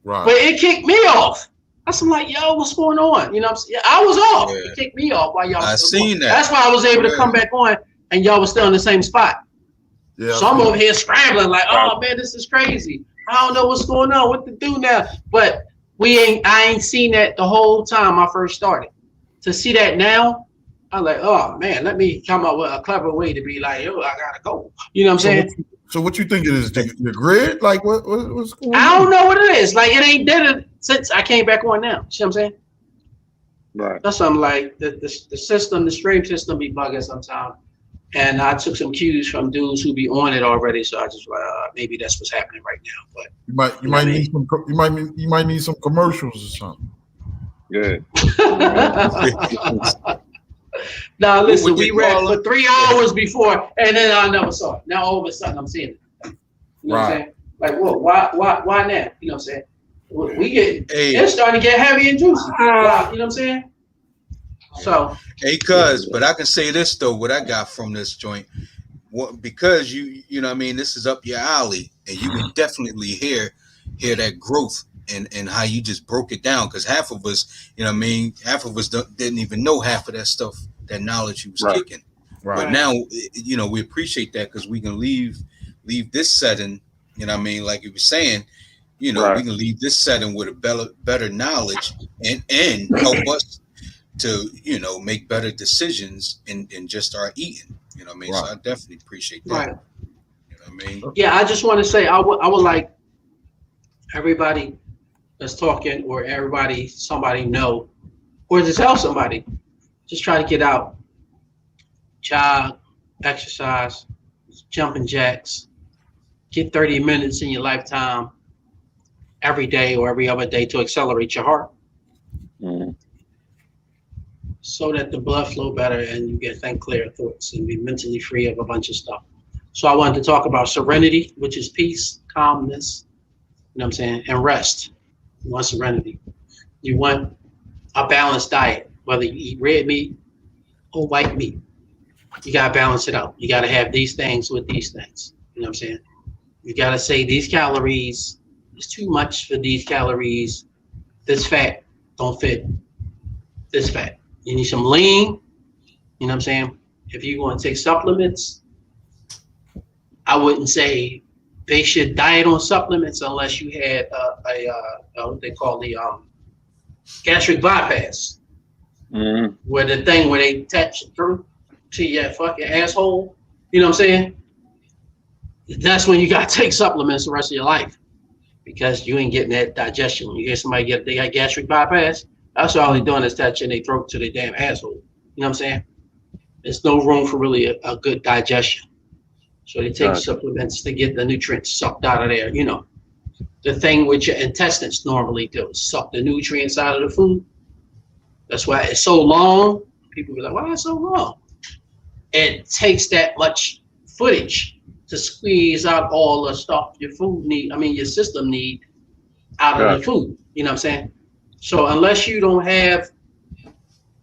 Right. But it kicked me off. I'm like, yo, what's going on? You know what I'm saying? I was off. Yeah. It kicked me off while y'all was still seen on. that. That's why I was able to come back on and y'all was still in the same spot. Yeah. So I'm over here scrambling like, oh man, this is crazy. I don't know what's going on, what to do now. But I ain't seen that the whole time I first started. To see that now, I'm like, oh man, let me come up with a clever way to be like, oh, I gotta go. You know what I'm saying? So what you think it is? The grid? Like what's going on? I don't know what it is. Like it ain't did it since I came back on now. See what I'm saying? Right. That's something like the system, the stream system be bugging sometimes. And I took some cues from dudes who be on it already, so I just maybe that's what's happening right now. But you might need some commercials or something. Good. Now listen, we read for 3 hours before, and then I never saw it. Now all of a sudden I'm seeing it. You know what I'm saying? Like, whoa, why now? You know what I'm saying? We get it's starting to get heavy and juicy. You know what I'm saying? So but I can say this though, what I got from this joint, because you know what I mean, this is up your alley, and you can definitely hear that growth and how you just broke it down, because half of us, you know what I mean, half of us didn't even know half of that stuff, that knowledge you was kicking. Right. But now, you know, we appreciate that because we can leave this setting, you know what I mean, like you were saying, you know, we can leave this setting with a better knowledge and help us to, you know, make better decisions and just start eating. You know what I mean? So I definitely appreciate that. Right. You know what I mean? Yeah, I just want to say I would like everybody that's talking, or somebody know, or to tell somebody, just try to get out, jog, exercise, jumping jacks, get 30 minutes in your lifetime every day or every other day to accelerate your heart. Mm-hmm. So that the blood flow better and you get think clear thoughts and be mentally free of a bunch of stuff. So I wanted to talk about serenity, which is peace, calmness, you know what I'm saying, and rest. You want serenity. You want a balanced diet, whether you eat red meat or white meat. You gotta balance it out. You gotta have these things with these things. You know what I'm saying? You gotta say these calories is too much for these calories. This fat don't fit this fat. You need some lean, you know what I'm saying? If you want to take supplements, I wouldn't say they should diet on supplements unless you had what they call the gastric bypass, where the thing where they attach it through to your fucking asshole, you know what I'm saying? That's when you got to take supplements the rest of your life because you ain't getting that digestion. When you hear somebody they got gastric bypass, that's all they're doing is touching their throat to their damn asshole. You know what I'm saying? There's no room for really a good digestion. So they take supplements to get the nutrients sucked out of there. You know, the thing which your intestines normally do is suck the nutrients out of the food. That's why it's so long. People be like, why is it so long? It takes that much footage to squeeze out all the stuff your system need out of the food. You know what I'm saying? So unless you don't have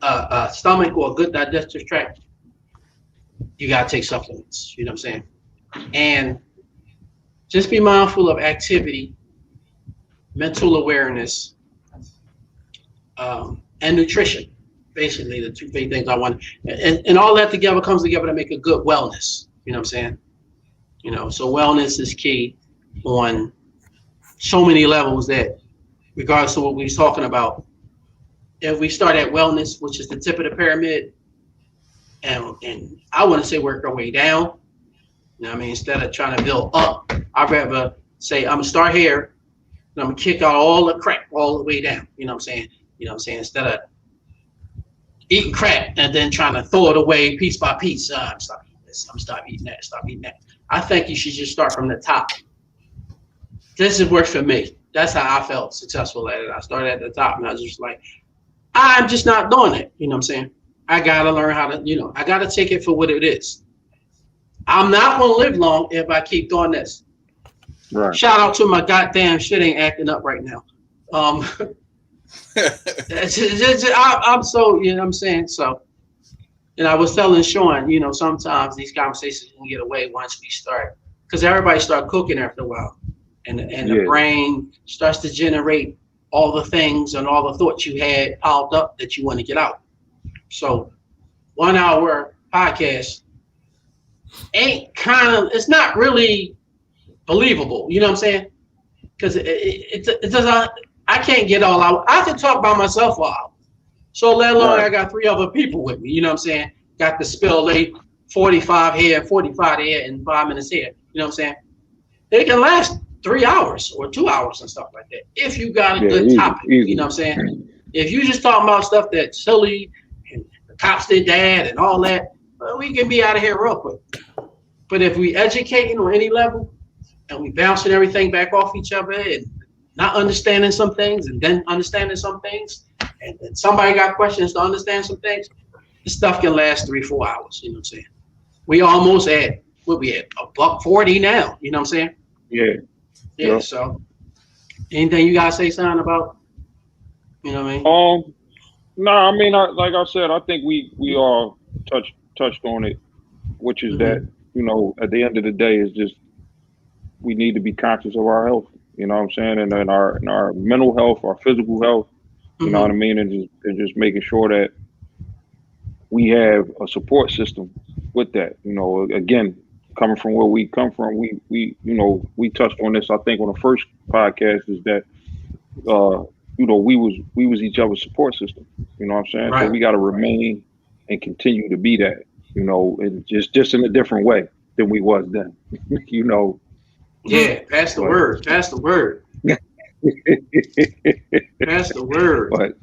a stomach or a good digestive tract, you gotta take supplements. You know what I'm saying? And just be mindful of activity, mental awareness, and nutrition. Basically, the two big things I want, and all that together comes together to make a good wellness. You know what I'm saying? You know, so wellness is key on so many levels that, regardless of what we was talking about, if we start at wellness, which is the tip of the pyramid, and I want to say work our way down. You know what I mean? Instead of trying to build up, I'd rather say I'm gonna start here, and I'm gonna kick out all the crap all the way down. You know what I'm saying? You know what I'm saying? Instead of eating crap and then trying to throw it away piece by piece. I'm stop eating this. I'm stop eating that. Stop eating that. I think you should just start from the top. This has worked for me. That's how I felt successful at it. I started at the top, and I was just like, I'm just not doing it. You know what I'm saying? I gotta learn how to, I gotta take it for what it is. I'm not gonna live long if I keep doing this. Right. Shout out to my goddamn shit ain't acting up right now. I'm so, you know what I'm saying? So, and I was telling Sean, sometimes these conversations can get away once we start, because everybody start cooking after a while, and the brain starts to generate all the things and all the thoughts you had piled up that you want to get out. So 1 hour podcast it's not really believable. You know what I'm saying? Because it doesn't, I can't get all out. I can talk by myself a while. So let alone I got 3 other people with me. You know what I'm saying? Got the spill late 45 here, 45 there, and 5 minutes here. You know what I'm saying? It can last 3 hours or 2 hours and stuff like that. If you got a good topic, you know what I'm saying? If you just talking about stuff that's silly and the cops did that and all that, well, we can be out of here real quick. But if we educating on any level and we bouncing everything back off each other and not understanding some things and then understanding some things, and then somebody got questions to understand some things, this stuff can last 3-4 hours. You know what I'm saying? We almost at what we at $140 now. You know what I'm saying? Yeah. Yeah. So, anything you gotta say something about? You know what I mean? No, I mean, like I said, I think we all touched on it, which is that, at the end of the day, is just we need to be conscious of our health. You know what I'm saying? And then our mental health, our physical health. You know what I mean? And just making sure that we have a support system with that. Again, coming from where we come from, we touched on this, I think, on the first podcast, is that we was each other's support system. You know what I'm saying? Right. So we got to remain and continue to be that. And just in a different way than we was then. Yeah, pass the word. Pass the word. Pass the word. But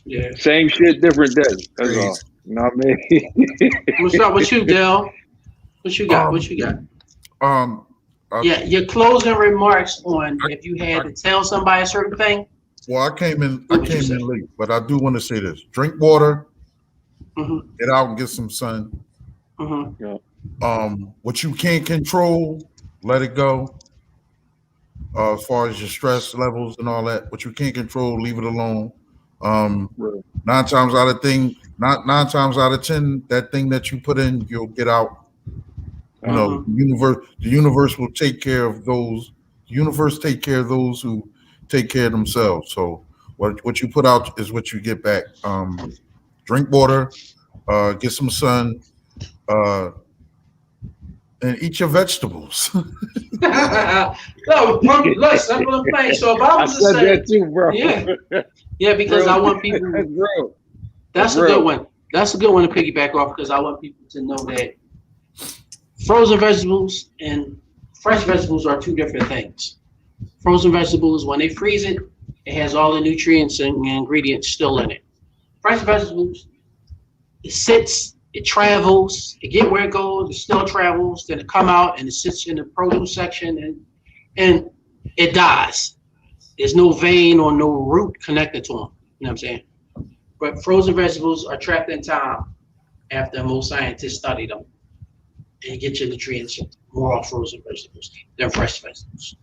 yeah, same shit, different day. That's all. You know what I mean? What's up with you, Dale? What you got? Your closing remarks on if you had to tell somebody a certain thing. Well, I came in late, but I do want to say this: drink water, get out and get some sun. What you can't control, let it go. As far as your stress levels and all that, what you can't control, leave it alone. 9 times out of 10, that thing that you put in, you'll get out. The universe will take care of those. The universe take care of those who take care of themselves. So what you put out is what you get back. Drink water, get some sun, and eat your vegetables. No, look, simple and plain. So if I was to say that too, bro. Yeah, because I want people. That's a good one. That's a good one to piggyback off, because I want people to know that frozen vegetables and fresh vegetables are 2 different things. Frozen vegetables, when they freeze it, it has all the nutrients and ingredients still in it. Fresh vegetables, it sits, it travels, it get where it goes, it still travels, then it come out and it sits in the produce section and it dies. There's no vein or no root connected to them. You know what I'm saying? But frozen vegetables are trapped in time after most scientists study them. and get your nutrients more off frozen vegetables than fresh vegetables.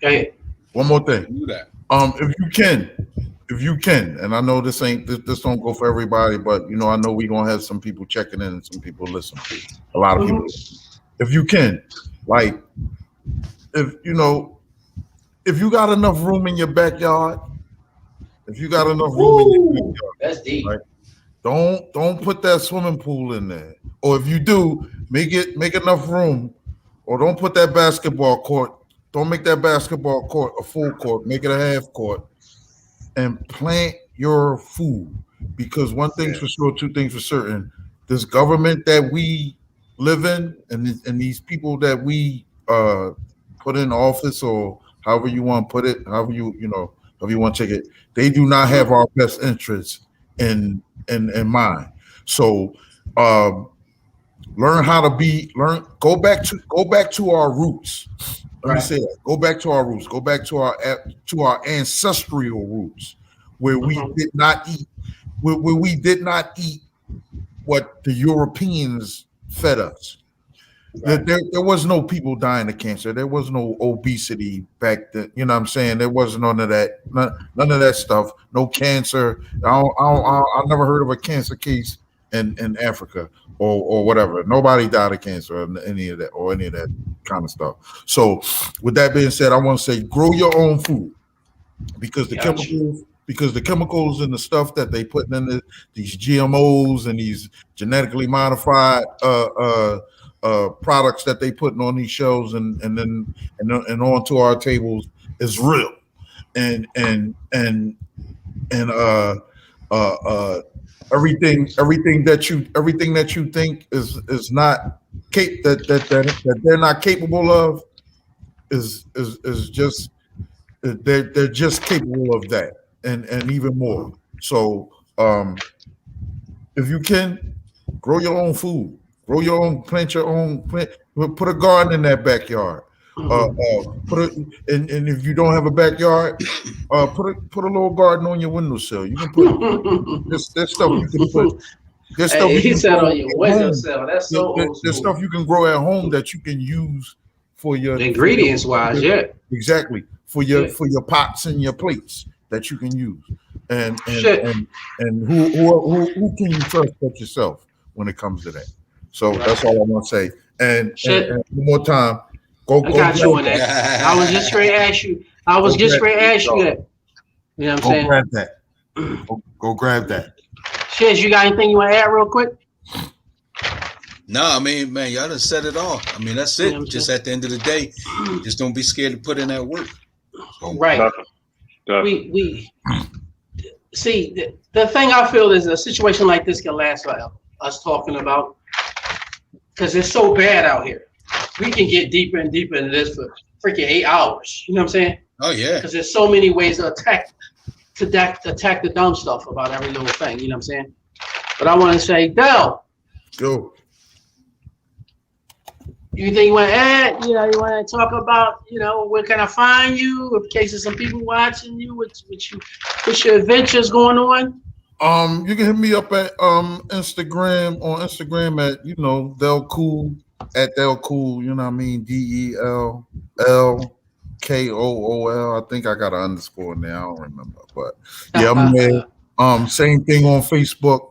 Go ahead. One more thing. Do that. If you can, and I know this don't go for everybody, but you know, I know we're gonna have some people checking in and some people listening. A lot of people. If you can, like, if you got enough room in your backyard, in your backyard, that's deep. Right? Don't put that swimming pool in there. Or if you do, make enough room, or don't put that basketball court. Don't make that basketball court a full court. Make it a half court, and plant your food. Because one thing's for sure, two things for certain: this government that we live in, and these people that we put in office, or however you want to put it, however you want to take it, they do not have our best interests in mind. So learn how to go back to our roots. Let me say that. Go back to our roots. Go back to our ancestral roots, where we did not eat, where we did not eat what the Europeans fed us. Right. There was no people dying of cancer. There was no obesity back then. You know what I'm saying? There wasn't none of that. None of that stuff. No cancer. I never heard of a cancer case in Africa or whatever. Nobody died of cancer or any of that kind of stuff. So with that being said, I want to say grow your own food, because the chemicals and the stuff that they put in these GMOs and these genetically modified products that they putting on these shelves and onto our tables is real, and everything that you think is not that they're not capable of is just they're just capable of that and even more. So if you can, grow your own food. Grow your own, plant your own, put a garden in that backyard. And if you don't have a backyard, put a little garden on your windowsill. You can put this stuff you can put. There's stuff he said on your windowsill. That's so old school. There's stuff you can grow at home that you can use for your ingredients wise, yeah. Exactly. For your pots and your plates that you can use. And who can you trust but yourself when it comes to that? So that's all I want to say. And one more time, go. I got you on that. I was just ready to ask you. that. You know what I'm saying? Grab that. Go grab that. Shiz, you got anything you want to add real quick? No, I mean, man, y'all done said it all. I mean, that's it. You know just at the end of the day, just don't be scared to put in that work. So, right. We see the thing I feel is a situation like this can last forever. Us talking about, because it's so bad out here. We can get deeper and deeper into this for freaking 8 hours. You know what I'm saying? Oh yeah. Because there's so many ways to attack the dumb stuff about every little thing. You know what I'm saying? But I want to say, Del. Go. Anything you want to add? You want to talk about, where can I find you? In case there's some people watching you, what's your adventures going on? You can hit me up at Instagram at Del Cool, at Del Cool, you know what I mean? DELLKOOL. I think I got an underscore in there. I don't remember, but yeah, I'm there. Same thing on Facebook.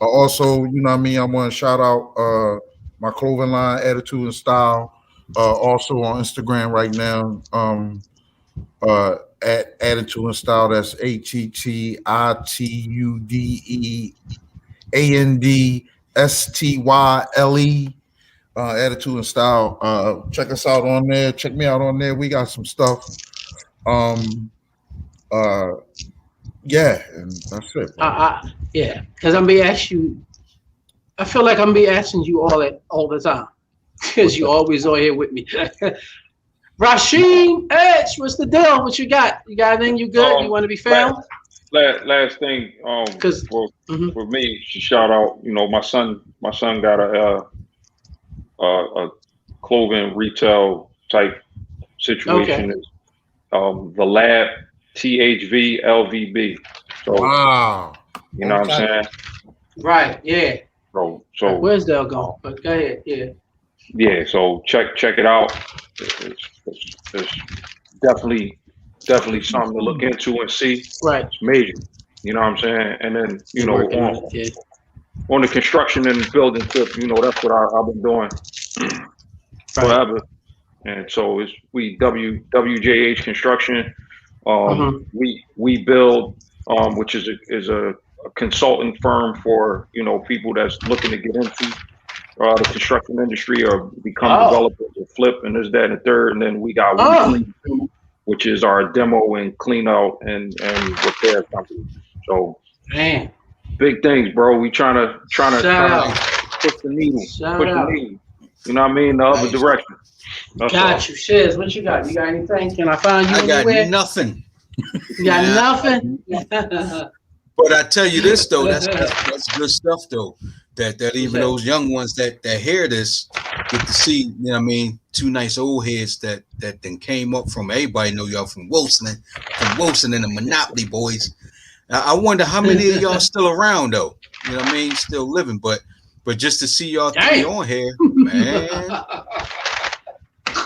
Also, you know what I mean? I want to shout out my clothing line, Attitude and Style. Also on Instagram right now. At Attitude and Style, that's ATTITUDEANDSTYLE. Attitude and Style. Check us out on there. Check me out on there. We got some stuff. Yeah, and that's it. Yeah, because I'm be asking you. I feel like I'm be asking you all the time, because you always on here with me. Rasheem Edge, what's the deal? What you got? You got anything? You good? You want to be found? Last thing, for me, to shout out. My son got a clothing retail type situation. Okay. The Lab THV LVB. So wow, you know what I'm saying? Right. Yeah. So where's Dale going? But go ahead, yeah. Yeah, so check it out. It's definitely something to look into and see. Right. It's major. You know what I'm saying? And then, you know, Working on the construction and building tip, you know, that's what I've been doing forever. And so we WJH Construction. We build, which is a consulting firm for, you know, people that's looking to get into the construction industry or become developers or flip and this, that, and the third. And then we got We Clean Too, which is our demo and clean out and repair company. So big things, bro. We trying to push the needle. You know what I mean? The other direction. Got you. Shiz, what you got? You got anything? Can I find you I anywhere? got nothing. You got nothing? But I tell you this though, that's good stuff though. That even those young ones that hear this get to see, you know what I mean, two nice old heads that then came up from, everybody know y'all from Wilson and the Monopoly Boys. I wonder how many of y'all still around though. You know what I mean? Still living, but just to see y'all three on here, man.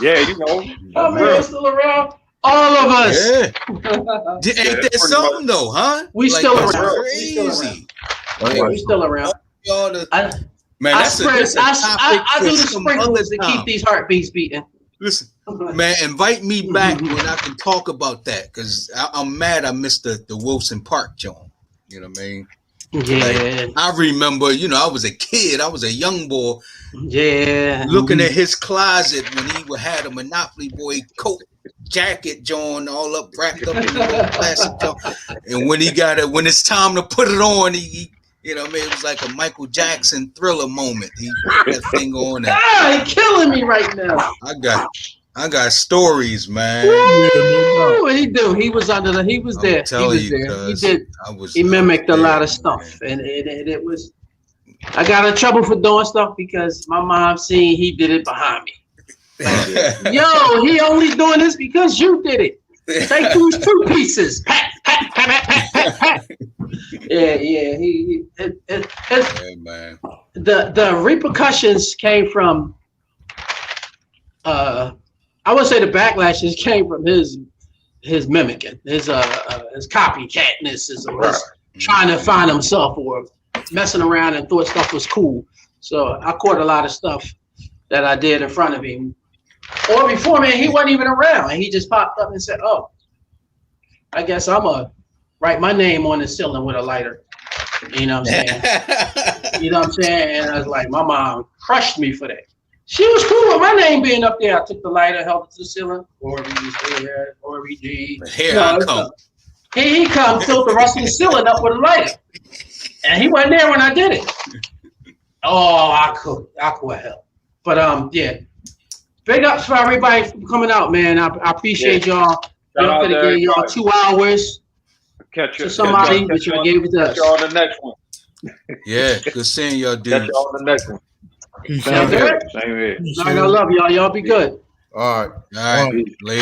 Yeah, you know. How many are still around? All of us. Yeah. Ain't that something though, huh? We still around. Crazy. We still around. Man, I do the sprinklers to keep these heartbeats beating. Listen, man, invite me back when I can talk about that, because I'm mad I missed the Wilson Park, John. You know what I mean? Yeah. Like, I remember, you know, I was a kid. I was a young boy. Yeah. Looking at his closet when he had a Monopoly Boy coat, jacket, John, all up wrapped up in the plastic, John. And when when it's time to put it on, he you know what I mean? It was like a Michael Jackson Thriller moment. He put that thing on. He's killing me right now. I got stories, man. What he do? He was there. He was there. He did. He mimicked a lot of stuff, and it was. I got in trouble for doing stuff because my mom seen he did it behind me. Like, yo, he only doing this because you did it. Take those 2 pieces. Pat, pat, pat, pat, pat, pat. Yeah. Man. The repercussions came from. I would say the backlashes came from his mimicking, his copycatness, his trying to find himself or messing around and thought stuff was cool. So I caught a lot of stuff that I did in front of him. Or before me, he wasn't even around. And he just popped up and said, "Oh, I guess I'm going to write my name on the ceiling with a lighter." You know what I'm saying? You know what I'm saying? And I was like, my mom crushed me for that. She was cool with my name being up there. I took the lighter, held it to the ceiling. Here I come. He come, filled the rest of the ceiling up with a lighter. And he wasn't there when I did it. Oh, I could help. But yeah. Big ups for everybody for coming out, man. I appreciate y'all. Y'all could have gave y'all 2 hours to somebody, but y'all gave it to us. Catch y'all on the next one. Yeah, good seeing y'all, dude. Catch y'all on the next one. Same here. I love y'all. Y'all be good. All right. Later.